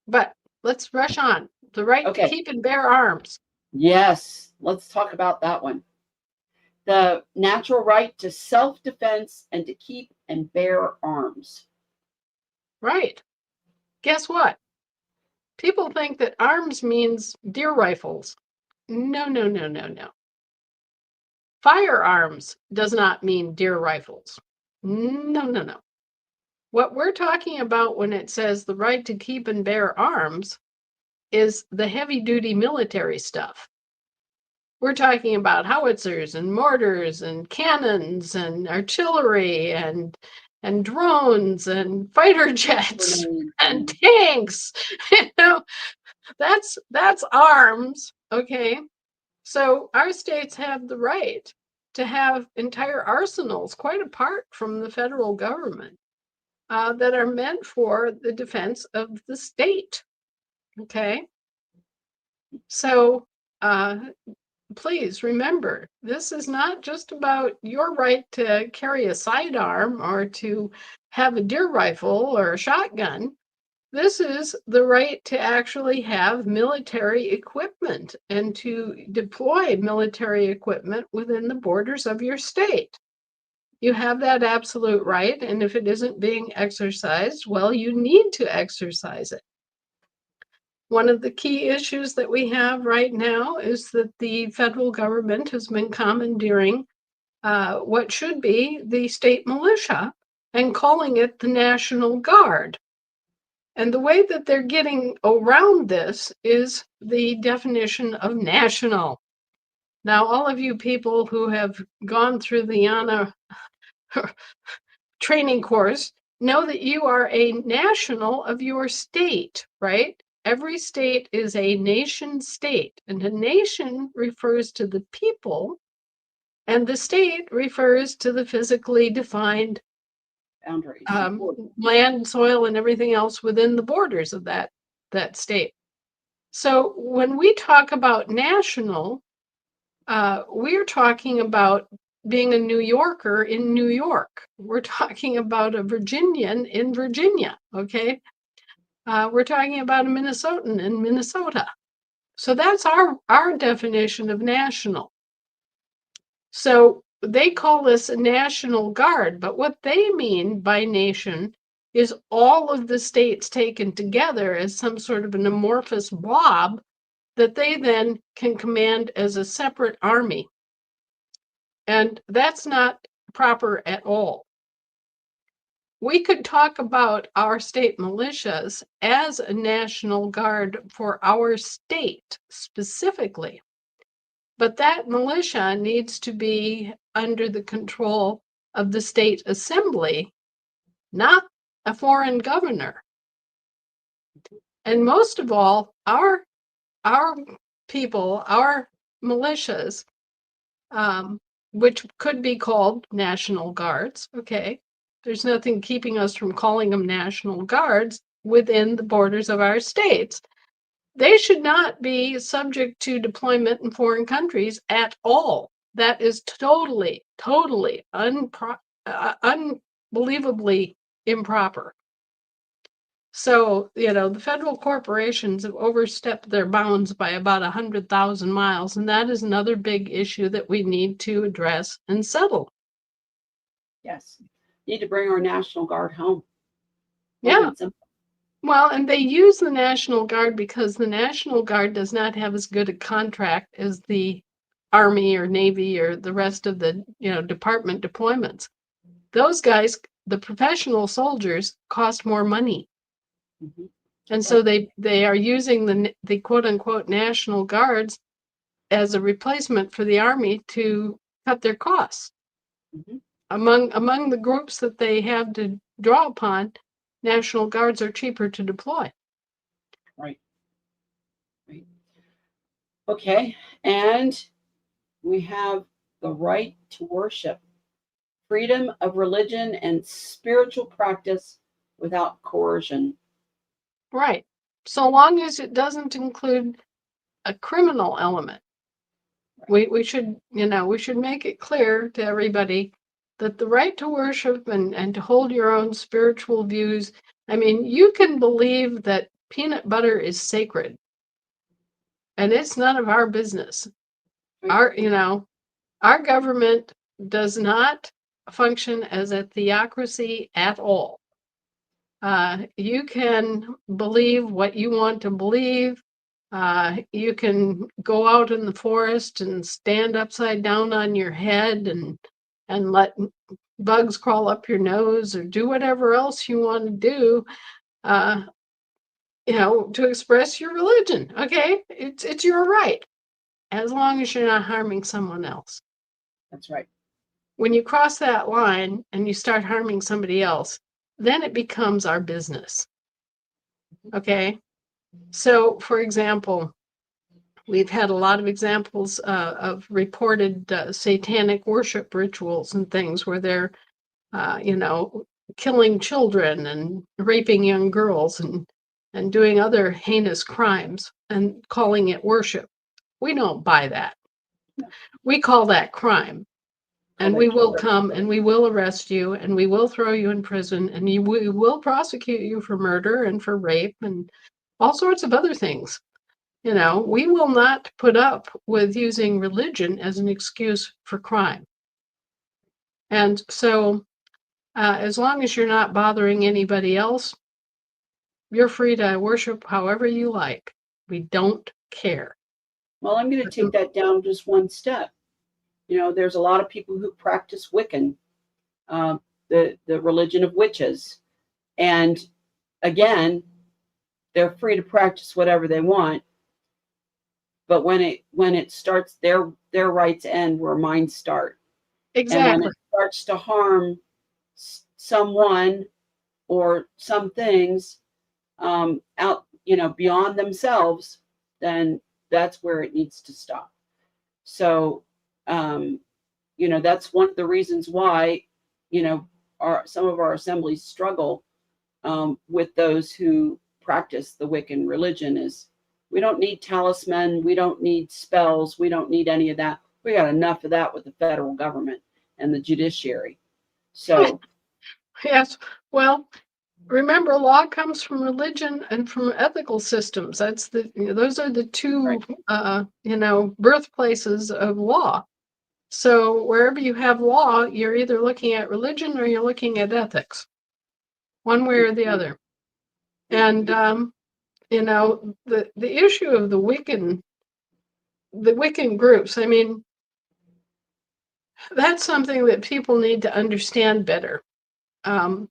S2: But let's rush on. The right to keep and bear arms.
S1: Yes. Let's talk about that one. The natural right to self-defense and to keep and bear arms.
S2: Right. Guess what? People think that arms means deer rifles. No, no, no, no, no. Firearms does not mean deer rifles. No, no, no. What we're talking about when it says the right to keep and bear arms is the heavy-duty military stuff. We're talking about howitzers and mortars and cannons and artillery and drones and fighter jets and tanks. You know, that's arms, okay? So our states have the right to have entire arsenals, quite apart from the federal government, that are meant for the defense of the state, okay? So please remember, this is not just about your right to carry a sidearm or to have a deer rifle or a shotgun. This is the right to actually have military equipment and to deploy military equipment within the borders of your state. You have that absolute right, and if it isn't being exercised, well, you need to exercise it. One of the key issues that we have right now is that the federal government has been commandeering what should be the state militia and calling it the National Guard. And the way that they're getting around this is the definition of national. Now, all of you people who have gone through the ANA training course know that you are a national of your state, right? Every state is a nation state, and a nation refers to the people, and the state refers to the physically defined
S1: boundaries,
S2: land, soil, and everything else within the borders of that state. So when we talk about national, we're talking about being a New Yorker in New York. We're talking about a Virginian in Virginia, okay? We're talking about a Minnesotan in Minnesota. So that's our definition of national. So they call this a National Guard, but what they mean by nation is all of the states taken together as some sort of an amorphous blob that they then can command as a separate army. And that's not proper at all. We could talk about our state militias as a National Guard for our state specifically, but that militia needs to be under the control of the state assembly, not a foreign governor. And most of all, our people, our militias, which could be called National Guards, okay? There's nothing keeping us from calling them National Guards within the borders of our states. They should not be subject to deployment in foreign countries at all. That is totally unbelievably improper. So, the federal corporations have overstepped their bounds by about 100,000 miles, and that is another big issue that we need to address and settle.
S1: Yes. Need to bring our National Guard home.
S2: Yeah. Well, and they use the National Guard because the National Guard does not have as good a contract as the Army or Navy or the rest of the, department deployments. Those guys, the professional soldiers, cost more money. Mm-hmm. And so they are using the quote unquote National Guards as a replacement for the Army to cut their costs. Mm-hmm. Among the groups that they have to draw upon, National Guards are cheaper to deploy.
S1: Right. Okay. And we have the right to worship, freedom of religion and spiritual practice without coercion.
S2: Right. So long as it doesn't include a criminal element. Right. We should make it clear to everybody that the right to worship and to hold your own spiritual views, you can believe that peanut butter is sacred, and it's none of our business. Our government does not function as a theocracy at all. You can believe what you want to believe. You can go out in the forest and stand upside down on your head and let bugs crawl up your nose, or do whatever else you want to do, to express your religion. Okay, it's your right, as long as you're not harming someone else.
S1: That's right.
S2: When you cross that line and you start harming somebody else, then it becomes our business. Okay, so for example, we've had a lot of examples of reported satanic worship rituals and things where they're, killing children and raping young girls and doing other heinous crimes and calling it worship. We don't buy that. We call that crime. And we will come and we will arrest you and we will throw you in prison and we will prosecute you for murder and for rape and all sorts of other things. We will not put up with using religion as an excuse for crime. And so as long as you're not bothering anybody else, you're free to worship however you like. We don't care.
S1: Well, I'm going to take that down just one step. There's a lot of people who practice Wiccan, the religion of witches. And again, they're free to practice whatever they want. But when it starts, their rights end where mine start.
S2: Exactly.
S1: And when it starts to harm someone or some things out, beyond themselves, then that's where it needs to stop. So, that's one of the reasons why, some of our assemblies struggle with those who practice the Wiccan religion. Is we don't need talisman, we don't need spells, we don't need any of that. We got enough of that with the federal government and the judiciary. So,
S2: yes, well, remember, law comes from religion and from ethical systems. Those are the two,
S1: right.
S2: Birthplaces of law. So wherever you have law, you're either looking at religion or you're looking at ethics, one way or the other. And the issue of the Wiccan groups, I mean, that's something that people need to understand better. Some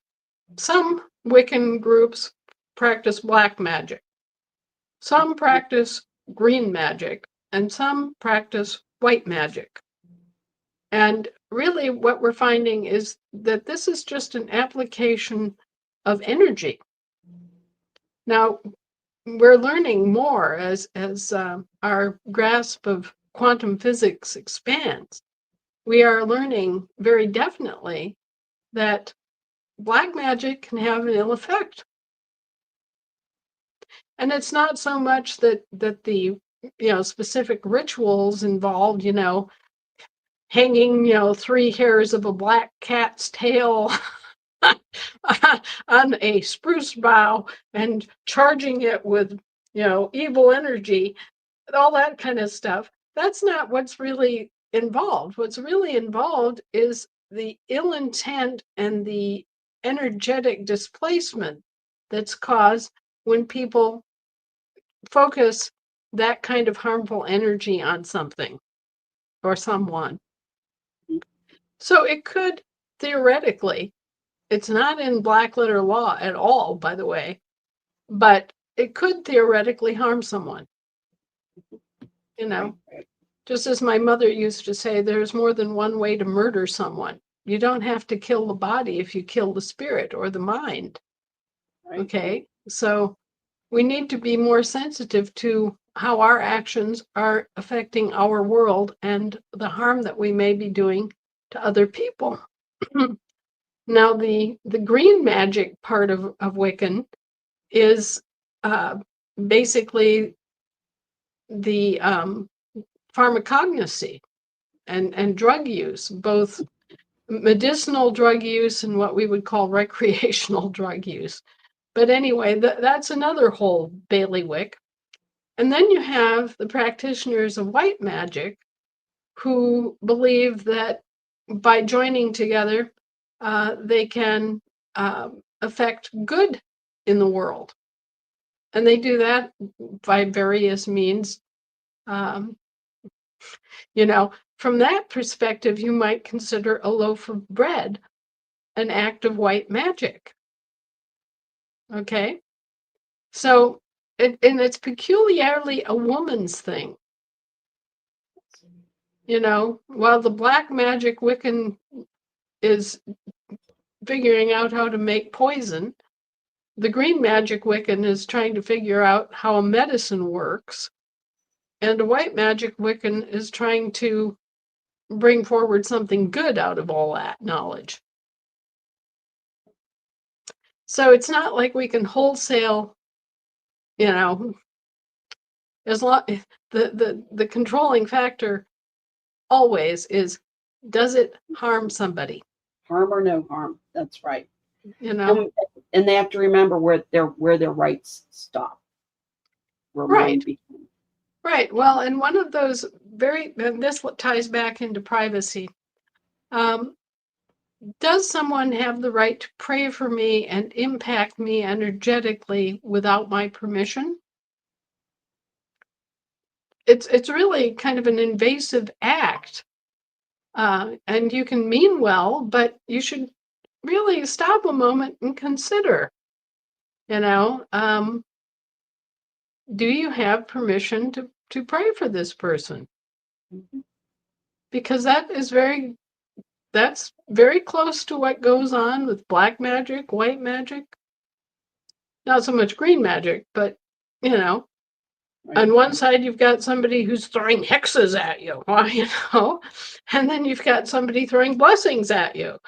S2: Wiccan groups practice black magic, some practice green magic, and some practice white magic. And really what we're finding is that this is just an application of energy. Now, we're learning more as our grasp of quantum physics expands. We are learning very definitely that black magic can have an ill effect. And it's not so much that the specific rituals involved, hanging 3 hairs of a black cat's tail on a spruce bough and charging it with evil energy, all that kind of stuff. That's not what's really involved. What's really involved is the ill intent and the energetic displacement that's caused when people focus that kind of harmful energy on something or someone. So it could theoretically, it's not in black letter law at all, by the way, but it could theoretically harm someone. Just as my mother used to say, there's more than one way to murder someone. You don't have to kill the body if you kill the spirit or the mind.
S1: Right.
S2: Okay, so we need to be more sensitive to how our actions are affecting our world and the harm that we may be doing to other people. Now, the green magic part of Wiccan is basically the pharmacognosy and drug use, both medicinal drug use and what we would call recreational drug use. But anyway, that's another whole bailiwick. And then you have the practitioners of white magic who believe that by joining together, they can affect good in the world. And they do that by various means. From that perspective, you might consider a loaf of bread an act of white magic. Okay? So, and it's peculiarly a woman's thing. While the black magic Wiccan is figuring out how to make poison, the green magic Wiccan is trying to figure out how a medicine works. And a white magic Wiccan is trying to bring forward something good out of all that knowledge. So it's not like we can wholesale, as long the controlling factor always is, does it harm somebody?
S1: Harm or no harm. That's right.
S2: And
S1: they have to remember where their rights stop.
S2: Right. Right. Well, and one of those and this ties back into privacy. Does someone have the right to pray for me and impact me energetically without my permission? It's really kind of an invasive act. And you can mean well, but you should really stop a moment and consider, do you have permission to pray for this person?
S1: Mm-hmm.
S2: Because that's very close to what goes on with black magic, white magic. Not so much green magic, but, right. On one side, you've got somebody who's throwing hexes at you, and then you've got somebody throwing blessings at you.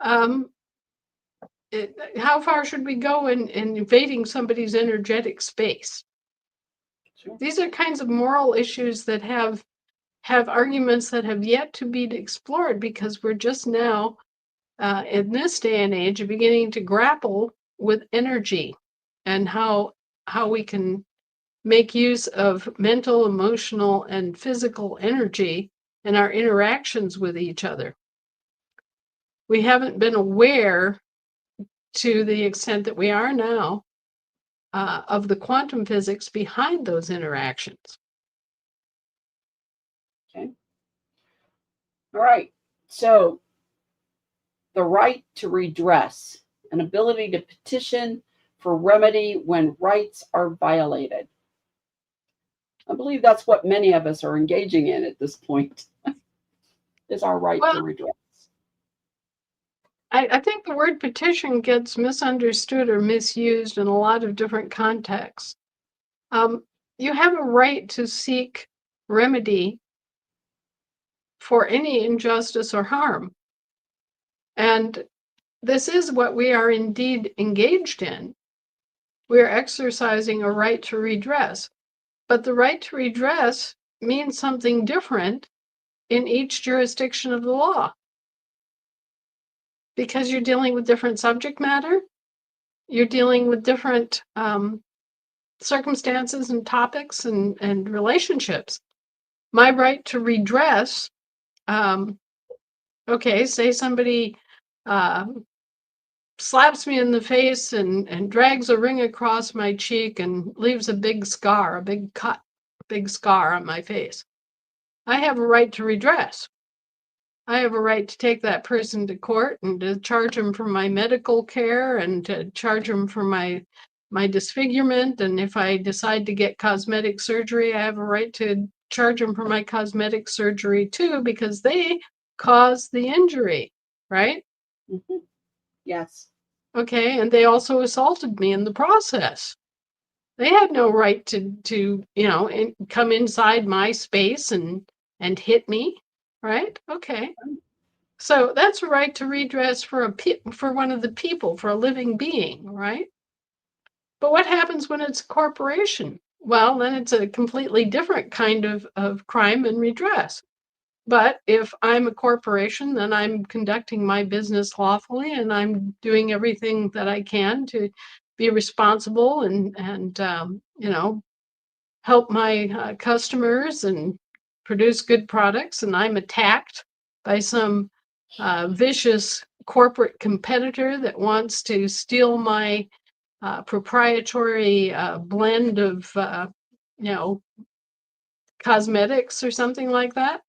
S2: How far should we go in invading somebody's energetic space? Sure. These are kinds of moral issues that have arguments that have yet to be explored, because we're just now, in this day and age, beginning to grapple with energy and how we can make use of mental, emotional, and physical energy and our interactions with each other. We haven't been aware to the extent that we are now of the quantum physics behind those interactions.
S1: Okay. All right. So the right to redress, an ability to petition for remedy when rights are violated. I believe that's what many of us are engaging in at this point, is our right to redress.
S2: I think the word petition gets misunderstood or misused in a lot of different contexts. You have a right to seek remedy for any injustice or harm. And this is what we are indeed engaged in. We are exercising a right to redress. But the right to redress means something different in each jurisdiction of the law. Because you're dealing with different subject matter, you're dealing with different circumstances and topics and relationships. My right to redress, okay, say somebody slaps me in the face and drags a ring across my cheek and leaves a big scar, a big cut, big scar on my face. I have a right to redress. I have a right to take that person to court and to charge them for my medical care and to charge them for my disfigurement. And if I decide to get cosmetic surgery, I have a right to charge them for my cosmetic surgery too, because they caused the injury, right?
S1: Mm-hmm. Yes.
S2: Okay, and they also assaulted me in the process. They had no right to come inside my space and hit me. Right? Okay. So that's a right to redress for one of the people, for a living being, right? But what happens when it's a corporation? Well, then it's a completely different kind of crime and redress. But if I'm a corporation, then I'm conducting my business lawfully and I'm doing everything that I can to be responsible and help my customers and produce good products, and I'm attacked by some vicious corporate competitor that wants to steal my proprietary blend of, cosmetics or something like that,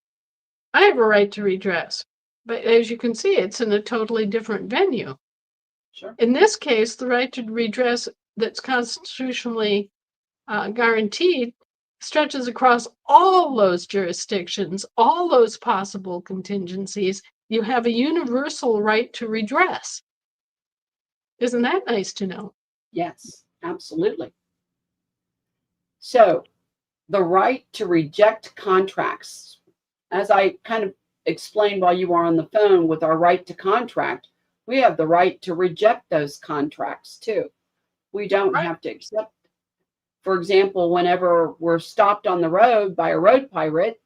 S2: I have a right to redress. But as you can see, it's in a totally different venue.
S1: Sure.
S2: In this case, the right to redress that's constitutionally guaranteed stretches across all those jurisdictions, all those possible contingencies. You have a universal right to redress. Isn't that nice to know?
S1: Yes, absolutely. So the right to reject contracts, as I kind of explained while you were on the phone with our right to contract, we have the right to reject those contracts too. We don't have to accept. For example, whenever we're stopped on the road by a road pirate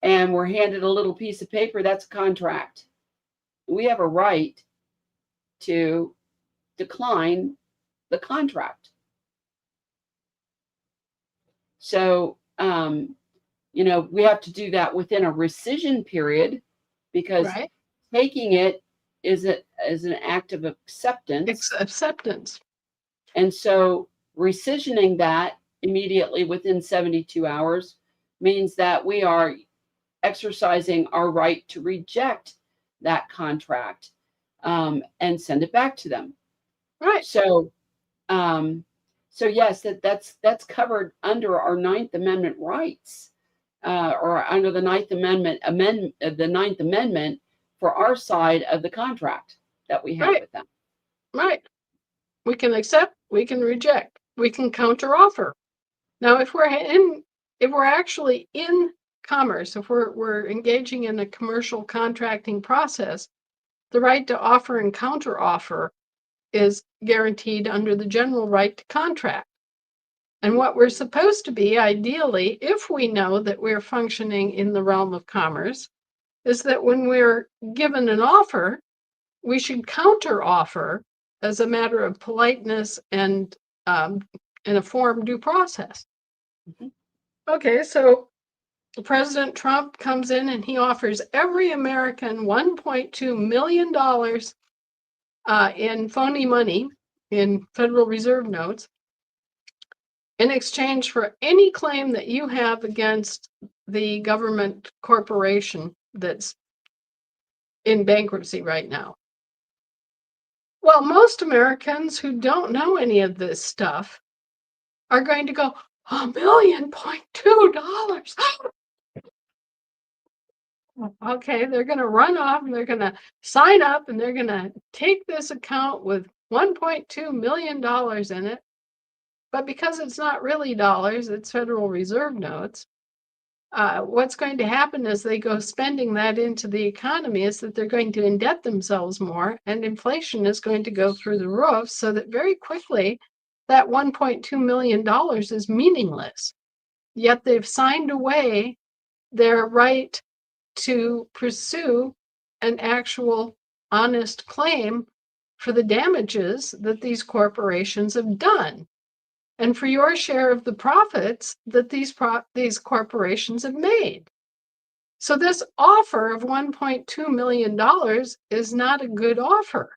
S1: and we're handed a little piece of paper, that's a contract. We have a right to decline the contract. So, we have to do that within a rescission period, because taking it is an act of acceptance.
S2: It's acceptance.
S1: And so rescissioning that immediately within 72 hours means that we are exercising our right to reject that contract and send it back to them.
S2: Right.
S1: So yes, that's covered under our Ninth Amendment rights, or under the Ninth Amendment for our side of the contract that we have with them.
S2: Right. We can accept, we can reject, we can counteroffer. Now, if we're actually in commerce, if we're engaging in a commercial contracting process, the right to offer and counteroffer is guaranteed under the general right to contract. And what we're supposed to be, ideally, if we know that we're functioning in the realm of commerce, is that when we're given an offer, we should counteroffer as a matter of politeness and in a form due process. Mm-hmm. Okay, so President Trump comes in and he offers every American $1.2 million in phony money, in Federal Reserve notes, in exchange for any claim that you have against the government corporation that's in bankruptcy right now. Well, most Americans who don't know any of this stuff are going to go, $1.2 million. Okay, they're going to run off and they're going to sign up and they're going to take this account with $1.2 million in it. But because it's not really dollars, it's Federal Reserve notes, what's going to happen as they go spending that into the economy is that they're going to indebt themselves more, and inflation is going to go through the roof, so that very quickly that $1.2 million is meaningless. Yet they've signed away their right to pursue an actual honest claim for the damages that these corporations have done, and for your share of the profits that these corporations have made. So this offer of $1.2 million is not a good offer.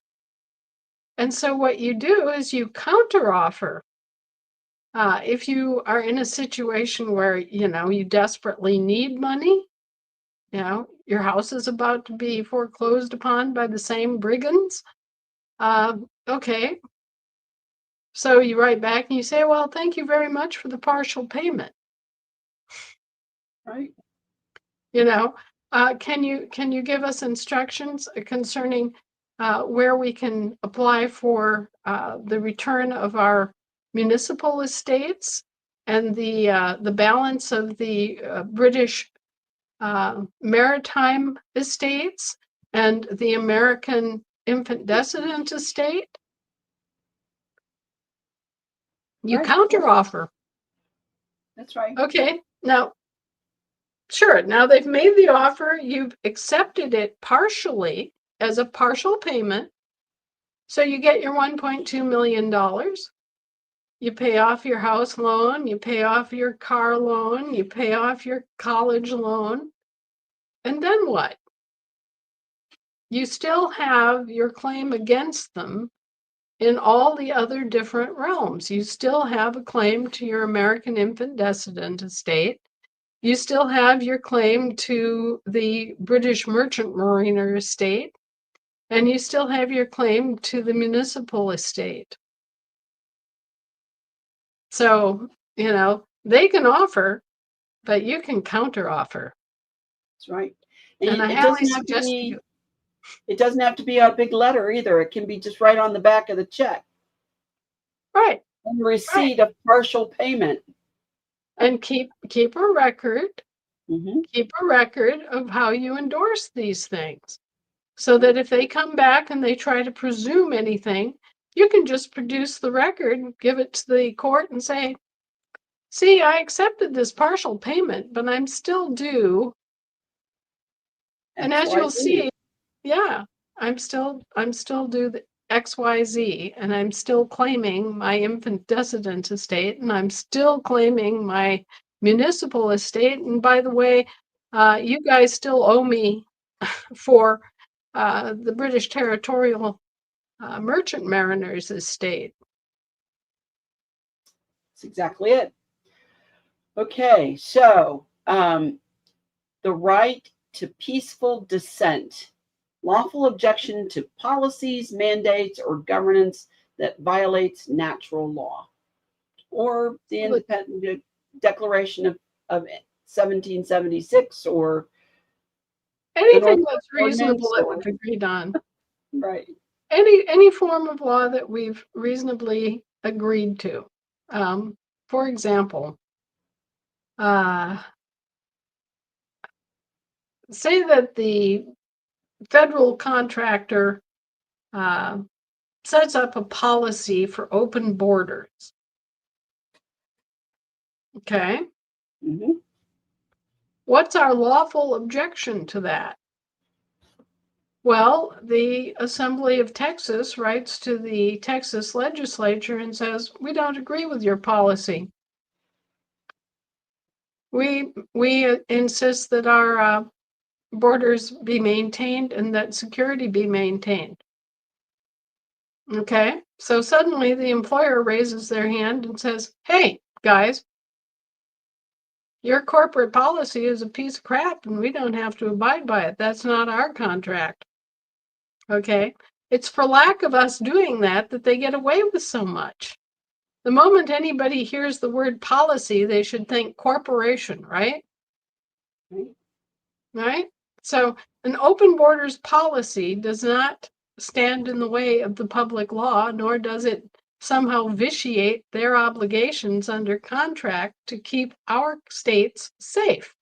S2: And so what you do is you counteroffer. If you are in a situation where, you desperately need money, your house is about to be foreclosed upon by the same brigands, okay. So you write back and you say, well, thank you very much for the partial payment.
S1: Right.
S2: Can you give us instructions concerning where we can apply for the return of our municipal estates and the balance of the British maritime estates and the American infant descendant estate? You
S1: Right.
S2: counteroffer.
S1: That's right.
S2: Okay, now, sure, now they've made the offer, you've accepted it partially as a partial payment, so you get your $1.2 million. You pay off your house loan, you pay off your car loan, you pay off your college loan, and then what? You still have your claim against them in all the other different realms. You still have a claim to your American infant descendant estate. You still have your claim to the British merchant mariner estate, and you still have your claim to the municipal estate. So, they can offer, but you can counteroffer.
S1: That's right.
S2: And I
S1: it
S2: highly
S1: doesn't have to
S2: suggest
S1: be.
S2: you.
S1: It doesn't have to be a big letter either. It can be just right on the back of the check.
S2: Right.
S1: And receipt of partial payment.
S2: And keep a record.
S1: Mm-hmm.
S2: Keep a record of how you endorse these things, so that if they come back and they try to presume anything, you can just produce the record, give it to the court and say, see, I accepted this partial payment, but I'm still due. And as you'll see, yeah, I'm still due the XYZ, and I'm still claiming my infant descendant estate, and I'm still claiming my municipal estate. And by the way, you guys still owe me for the British territorial merchant mariners estate.
S1: That's exactly it. Okay, so the right to peaceful dissent, lawful objection to policies, mandates, or governance that violates natural law, or the Independent Declaration of 1776, or
S2: anything that's reasonable that we've agreed on.
S1: Right.
S2: Any form of law that we've reasonably agreed to. For example, say that the federal contractor sets up a policy for open borders. Okay.
S1: Mm-hmm.
S2: What's our lawful objection to that? Well, the Assembly of Texas writes to the Texas legislature and says, we don't agree with your policy. We insist that our borders be maintained and that security be maintained. Okay, so suddenly the employer raises their hand and says, hey, guys, your corporate policy is a piece of crap and we don't have to abide by it. That's not our contract. Okay, it's for lack of us doing that they get away with so much. The moment anybody hears the word policy, they should think corporation, right? Right? So an open borders policy does not stand in the way of the public law, nor does it somehow vitiate their obligations under contract to keep our states safe.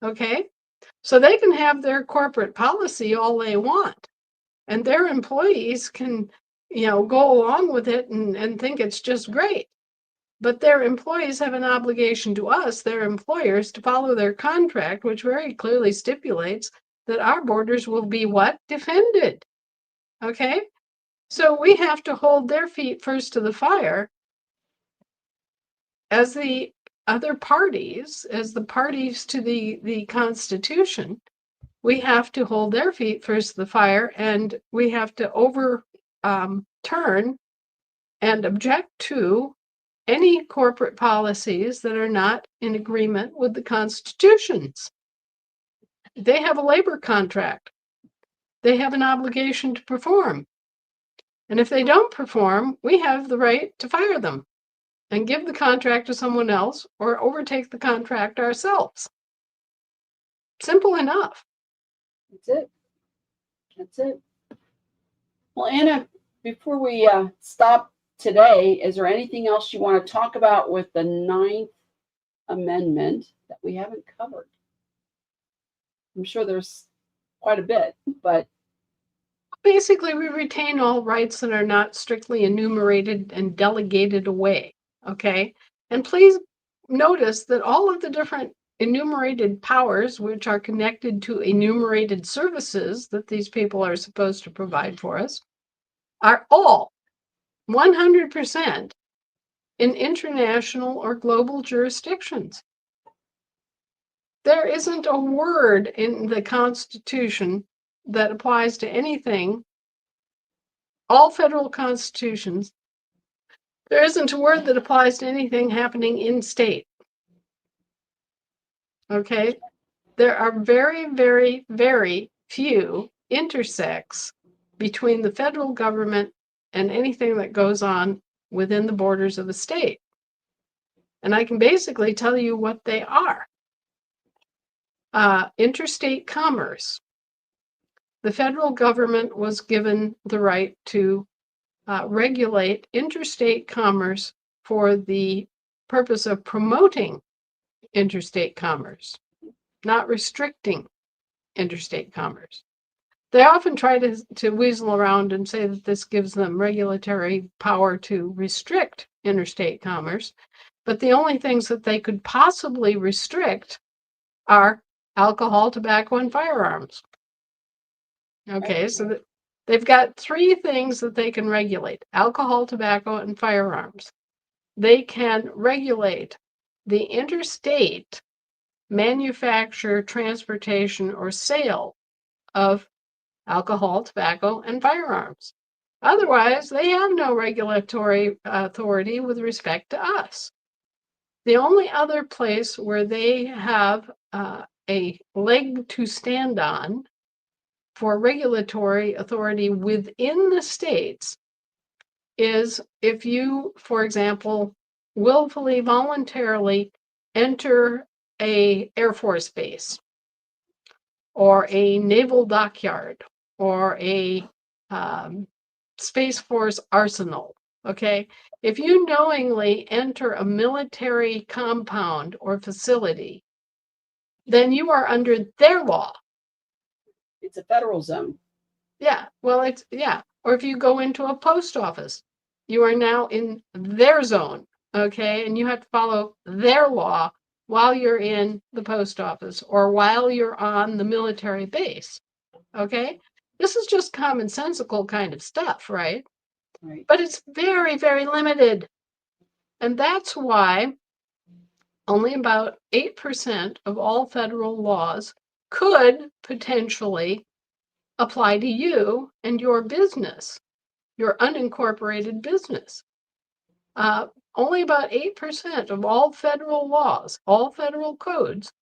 S2: Okay? So they can have their corporate policy all they want, and their employees can, go along with it and think it's just great. But their employees have an obligation to us, their employers, to follow their contract, which very clearly stipulates that our borders will be what? Defended. Okay? So we have to hold their feet first to the fire as the other parties, as the parties to the Constitution. We have to hold their feet first to the fire, and we have to overturn and object to any corporate policies that are not in agreement with the constitutions. They have a labor contract. They have an obligation to perform. And if they don't perform, we have the right to fire them and give the contract to someone else or overtake the contract ourselves. Simple enough.
S1: That's it. That's it. Well, Anna, before we stop today, is there anything else you want to talk about with the 9th Amendment that we haven't covered? I'm sure there's quite a bit, but
S2: basically we retain all rights that are not strictly enumerated and delegated away. Okay, and please notice that all of the different enumerated powers, which are connected to enumerated services that these people are supposed to provide for us, are all 100% in international or global jurisdictions. There isn't a word in the Constitution that applies to anything. All federal constitutions, there isn't a word that applies to anything happening in state. Okay? There are very, very, very few intersects between the federal government and anything that goes on within the borders of a state. And I can basically tell you what they are. Interstate commerce. The federal government was given the right to regulate interstate commerce for the purpose of promoting interstate commerce, not restricting interstate commerce. They often try to weasel around and say that this gives them regulatory power to restrict interstate commerce, but the only things that they could possibly restrict are alcohol, tobacco, and firearms. Okay, so they've got 3 things that they can regulate: alcohol, tobacco, and firearms. They can regulate the interstate manufacture, transportation, or sale of alcohol, tobacco, and firearms. Otherwise, they have no regulatory authority with respect to us. The only other place where they have a leg to stand on for regulatory authority within the states is if you, for example, willfully, voluntarily enter a Air Force base or a naval dockyard or a Space Force arsenal, okay? If you knowingly enter a military compound or facility, then you are under their law.
S1: It's a federal zone.
S2: Yeah, well, or if you go into a post office, you are now in their zone, okay? And you have to follow their law while you're in the post office or while you're on the military base, okay? This is just commonsensical kind of stuff, right?
S1: Right.
S2: But it's very, very limited. And that's why only about 8% of all federal laws could potentially apply to you and your business, your unincorporated business. Only about 8% of all federal laws, all federal codes,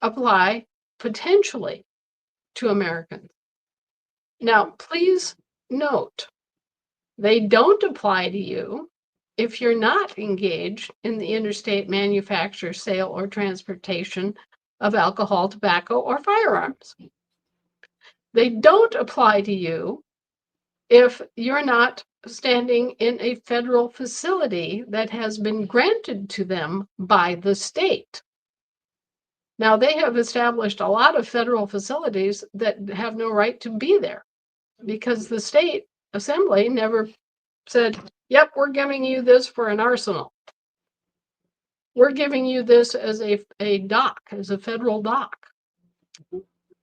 S2: apply potentially to Americans. Now, please note, they don't apply to you if you're not engaged in the interstate manufacture, sale, or transportation of alcohol, tobacco, or firearms. They don't apply to you if you're not standing in a federal facility that has been granted to them by the state. Now, they have established a lot of federal facilities that have no right to be there because the state assembly never said, yep, we're giving you this for an arsenal. We're giving you this as a dock, as a federal dock.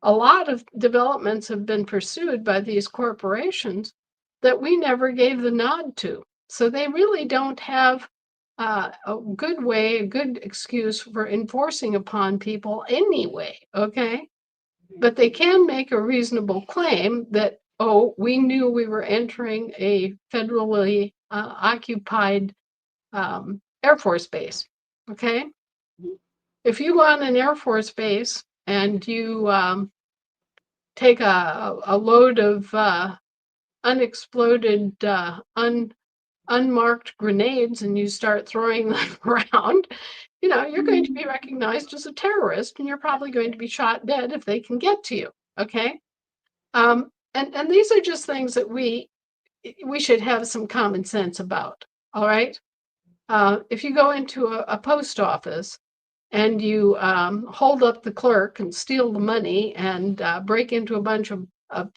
S2: A lot of developments have been pursued by these corporations that we never gave the nod to. So they really don't have a good way, a good excuse for enforcing upon people anyway, okay? But they can make a reasonable claim that, oh, we knew we were entering a federally occupied Air Force base, okay? If you go on an Air Force base and you take a load of unexploded, unmarked grenades and you start throwing them around, you know, you're going to be recognized as a terrorist and you're probably going to be shot dead if they can get to you, okay? And these are just things that we should have some common sense about, all right? If you go into a post office and you hold up the clerk and steal the money and break into a bunch of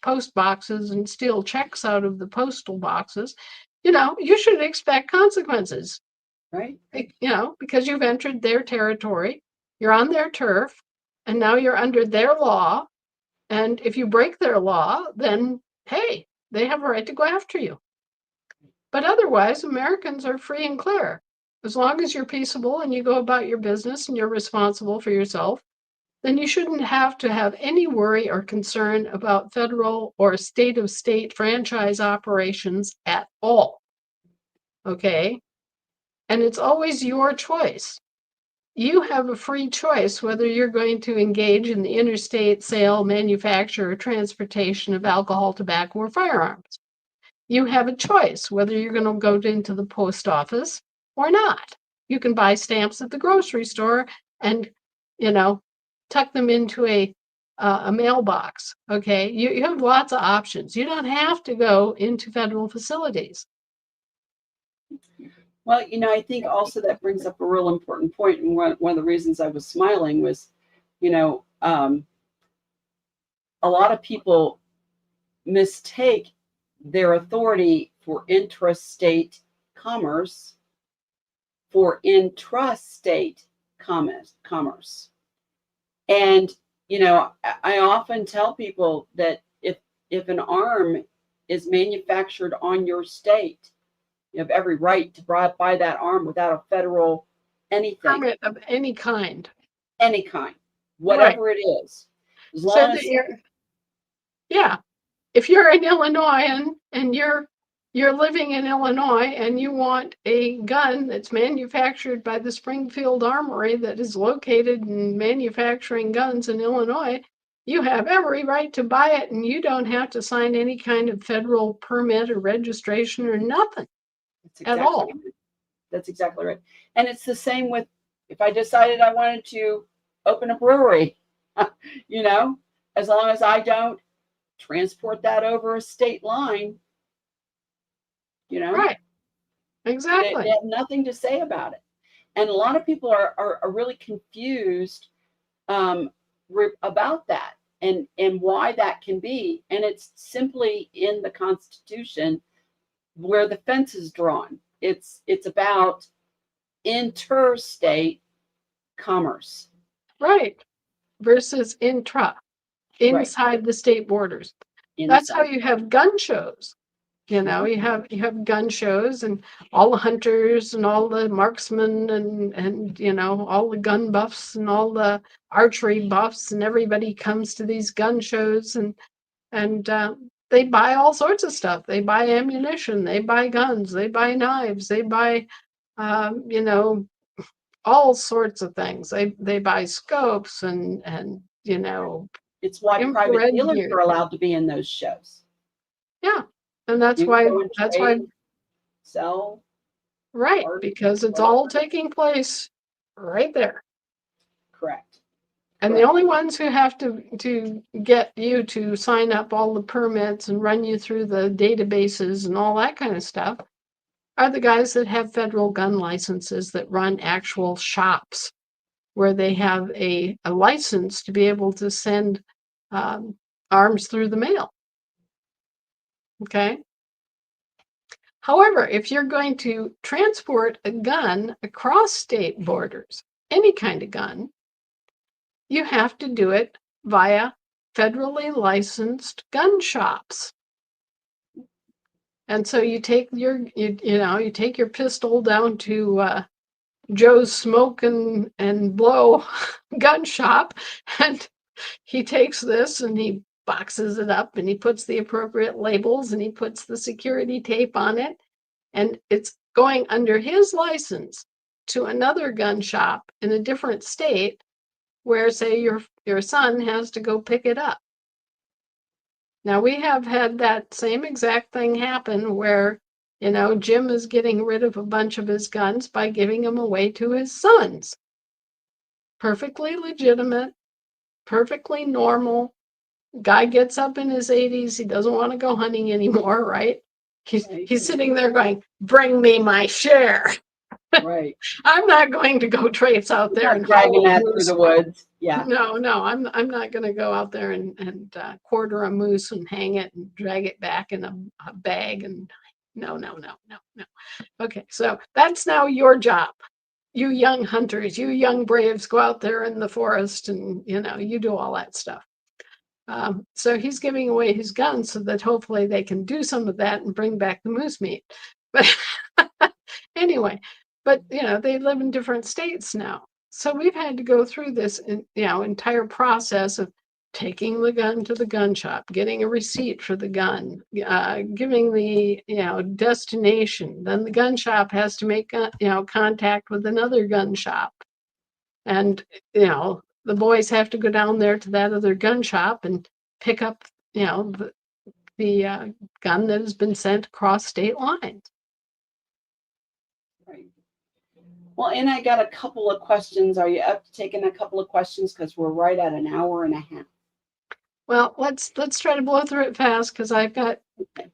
S2: post boxes and steal checks out of the postal boxes, you know, you should expect consequences,
S1: Right.
S2: you know, because you've entered their territory, you're on their turf, and now you're under their law. And if you break their law, then, hey, they have a right to go after you. But otherwise, Americans are free and clear. As long as you're peaceable and you go about your business and you're responsible for yourself, then you shouldn't have to have any worry or concern about federal or state-of-state franchise operations at all. Okay? And it's always your choice. You have a free choice whether you're going to engage in the interstate sale, manufacture, or transportation of alcohol, tobacco, or firearms. You have a choice whether you're going to go into the post office or not. You can buy stamps at the grocery store and, you know, tuck them into a mailbox. Okay, you have lots of options. You don't have to go into federal facilities.
S1: Well, you know, I think also that brings up a real important point. And one of the reasons I was smiling was, you know, a lot of people mistake their authority for intrastate commerce for intrastate commerce. And, you know, I often tell people that if an arm is manufactured on your state, you have every right to buy that arm without a federal anything.
S2: Permit of any kind.
S1: Any kind, whatever
S2: Right.
S1: it is. As long
S2: So
S1: as
S2: yeah, if you're in Illinois and you're living in Illinois and you want a gun that's manufactured by the Springfield Armory that is located in manufacturing guns in Illinois, you have every right to buy it and you don't have to sign any kind of federal permit or registration or nothing at all.
S1: right. That's exactly right. And it's the same with if I decided I wanted to open a brewery, you know, as long as I don't transport that over a state line, you know,
S2: Right. Exactly.
S1: they have nothing to say about it. And a lot of people are really confused about that and why that can be. And it's simply in the Constitution where the fence is drawn. It's about interstate commerce.
S2: Right. Versus inside the state borders. That's how you have gun shows. You know, you have gun shows, and all the hunters and all the marksmen and you know, all the gun buffs and all the archery buffs, and everybody comes to these gun shows, and they buy all sorts of stuff. They buy ammunition, they buy guns, they buy knives, they buy you know, all sorts of things. They buy scopes and you know,
S1: It's why private
S2: infrared
S1: dealers
S2: gear.
S1: are allowed to be in those shows.
S2: Yeah, and that's
S1: You can
S2: why
S1: go and trade, sell.
S2: right,
S1: Art,
S2: because it's
S1: whatever.
S2: all taking place right there.
S1: Correct.
S2: And the only ones who have to get you to sign up all the permits and run you through the databases and all that kind of stuff are the guys that have federal gun licenses that run actual shops where they have a license to be able to send arms through the mail. Okay. However, if you're going to transport a gun across state borders, any kind of gun, you have to do it via federally licensed gun shops. And so you take your you take your pistol down to Joe's Smoke and Blow gun shop, and he takes this and he boxes it up and he puts the appropriate labels and he puts the security tape on it, and it's going under his license to another gun shop in a different state where, say, your son has to go pick it up. Now, we have had that same exact thing happen where, you know, Jim is getting rid of a bunch of his guns by giving them away to his sons. Perfectly legitimate, perfectly normal. Guy gets up in his 80s. He doesn't want to go hunting anymore, right? He's sitting there going, bring me my share.
S1: Right.
S2: I'm not going to go traipse out there and
S1: dragging that through the woods. Yeah.
S2: No, I'm not going to go out there and quarter a moose and hang it and drag it back in a bag. And no. Okay, so that's now your job. You young hunters, you young braves, go out there in the forest and, you know, you do all that stuff. So he's giving away his guns so that hopefully they can do some of that and bring back the moose meat. But anyway, but you know, they live in different states now. So we've had to go through this, entire process of taking the gun to the gun shop, getting a receipt for the gun, giving the, destination. Then the gun shop has to make, contact with another gun shop. And, the boys have to go down there to that other gun shop and pick up, the gun that has been sent across state lines.
S1: Right. Well, and I got a couple of questions. Are you up to taking a couple of questions? Because we're right at an hour and a half.
S2: Well, let's try to blow through it fast because I've got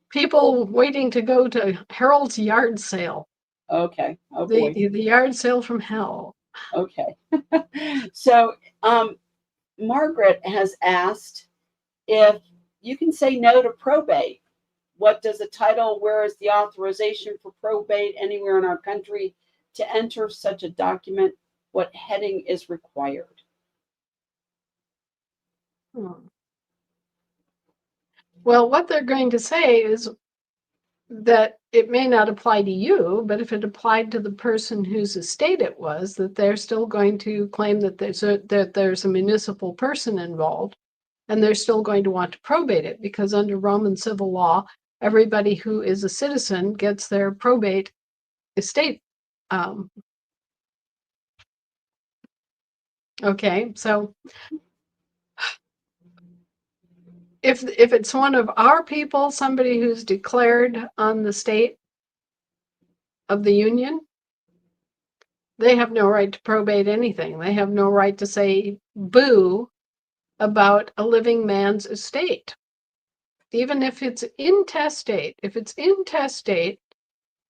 S2: people waiting to go to Harold's yard sale.
S1: Okay. Oh boy.
S2: The yard sale from hell.
S1: Okay. So, Margaret has asked if you can say no to probate. What does the title? Where is the authorization for probate anywhere in our country to enter such a document? What heading is required?
S2: Well, what they're going to say is that it may not apply to you, but if it applied to the person whose estate it was, that they're still going to claim that there's a municipal person involved, and they're still going to want to probate it, because under Roman civil law, everybody who is a citizen gets their probate estate. Okay, so if it's one of our people, somebody who's declared on the state of the union, they have no right to probate anything. They have no right to say boo about a living man's estate. Even if it's intestate,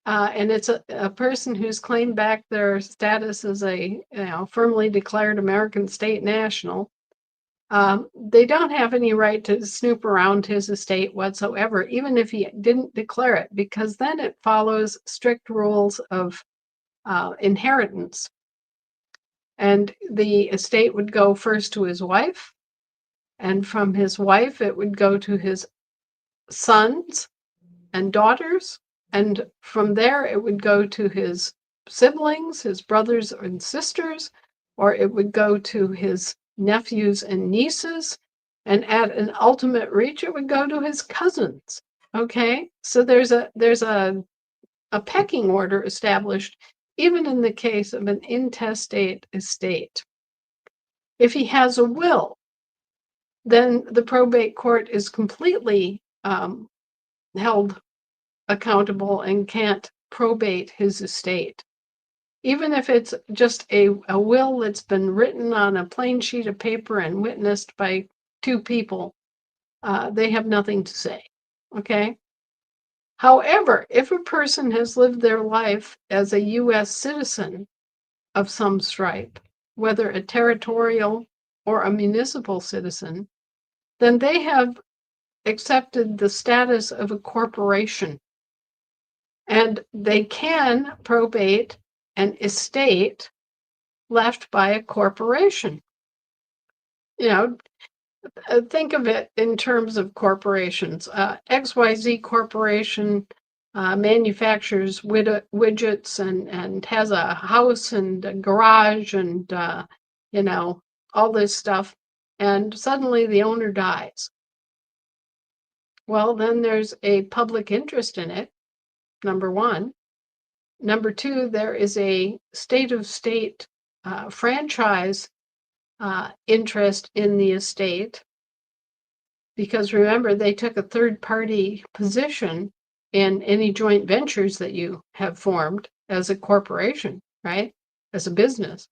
S2: and it's a person who's claimed back their status as a firmly declared American state national, they don't have any right to snoop around his estate whatsoever, even if he didn't declare it, because then it follows strict rules of inheritance. And the estate would go first to his wife, and from his wife it would go to his sons, and daughters. And from there, it would go to his siblings, his brothers and sisters, or it would go to his nephews and nieces. And at an ultimate reach, it would go to his cousins. Okay, so there's a pecking order established, even in the case of an intestate estate. If he has a will, then the probate court is completely held accountable and can't probate his estate. Even if it's just a will that's been written on a plain sheet of paper and witnessed by two people, they have nothing to say, okay? However, if a person has lived their life as a U.S. citizen of some stripe, whether a territorial or a municipal citizen, then they have accepted the status of a corporation. And they can probate an estate left by a corporation. You know, think of it in terms of corporations. XYZ Corporation manufactures widgets and has a house and a garage and, you know, all this stuff. And suddenly the owner dies. Well, then there's a public interest in it, number one. Number two, there is a state-of-state franchise interest in the estate, because remember, they took a third-party position in any joint ventures that you have formed as a corporation, right? As a business.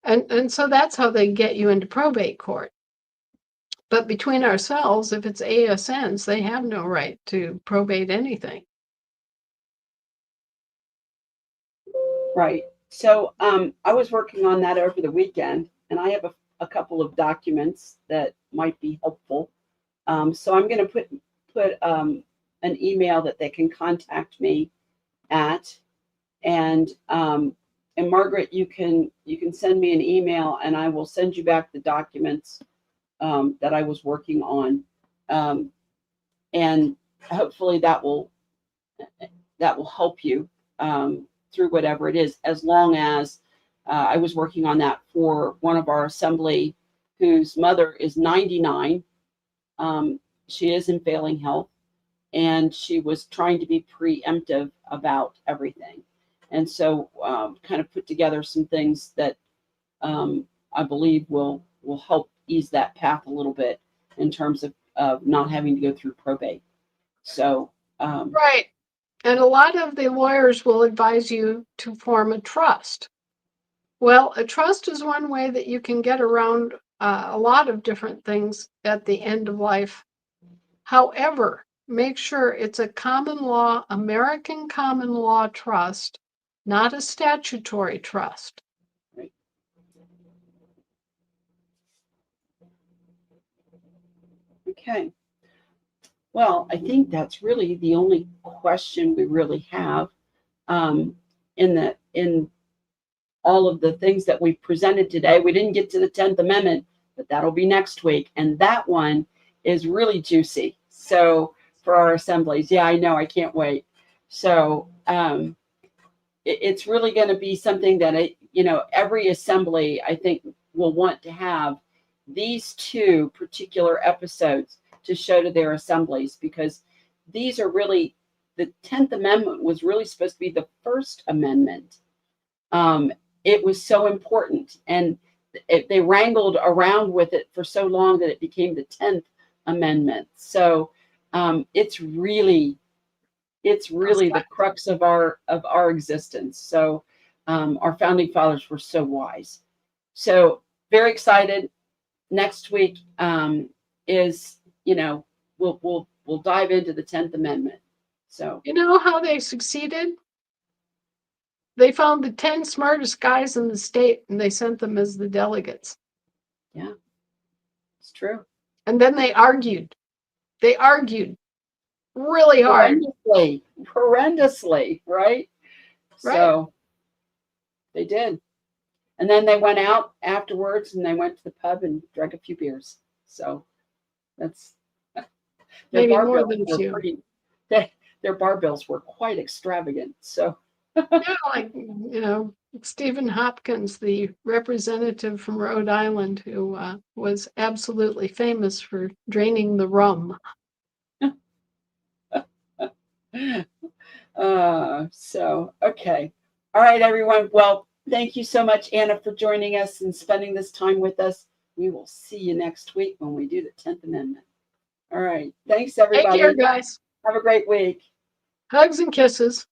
S2: And so that's how they get you into probate court. But between ourselves, if it's ASNs, they have no right to probate anything.
S1: Right. So I was working on that over the weekend, and I have a couple of documents that might be helpful. So I'm going to put an email that they can contact me at, and Margaret, you can send me an email, and I will send you back the documents that I was working on, and hopefully that will help you through whatever it is. As long as I was working on that for one of our assembly whose mother is 99. She is in failing health, and she was trying to be preemptive about everything. And so kind of put together some things that I believe will help ease that path a little bit in terms of not having to go through probate. So
S2: right. And a lot of the lawyers will advise you to form a trust. Well, a trust is one way that you can get around a lot of different things at the end of life. However, make sure it's a common law, American common law trust, not a statutory trust.
S1: Right. Okay. Well, I think that's really the only question we really have in all of the things that we presented today. We didn't get to the 10th Amendment, but that'll be next week. And that one is really juicy. So for our assemblies, yeah, I know, I can't wait. So it's really going to be something that, every assembly, I think, will want to have these two particular episodes to show to their assemblies, because these are really, the 10th Amendment was really supposed to be the First Amendment. It was so important, and they wrangled around with it for so long that it became the 10th Amendment. So it's really the crux of our existence. So our founding fathers were so wise. So very excited. Next week is, we'll dive into the 10th Amendment. So
S2: you know how they succeeded? They found the 10 smartest guys in the state, and they sent them as the delegates.
S1: Yeah, it's true.
S2: And then they argued. They argued really hard.
S1: Horrendously, right? So they did. And then they went out afterwards, and they went to the pub and drank a few beers. So that's
S2: maybe more than a few.
S1: their bar bills were quite extravagant. So
S2: Yeah, like, Stephen Hopkins, the representative from Rhode Island, who was absolutely famous for draining the rum.
S1: Okay. All right, everyone. Well, thank you so much, Anna, for joining us and spending this time with us. We will see you next week when we do the 10th Amendment. All right. Thanks, everybody.
S2: Take care, guys.
S1: Have a great week.
S2: Hugs and kisses.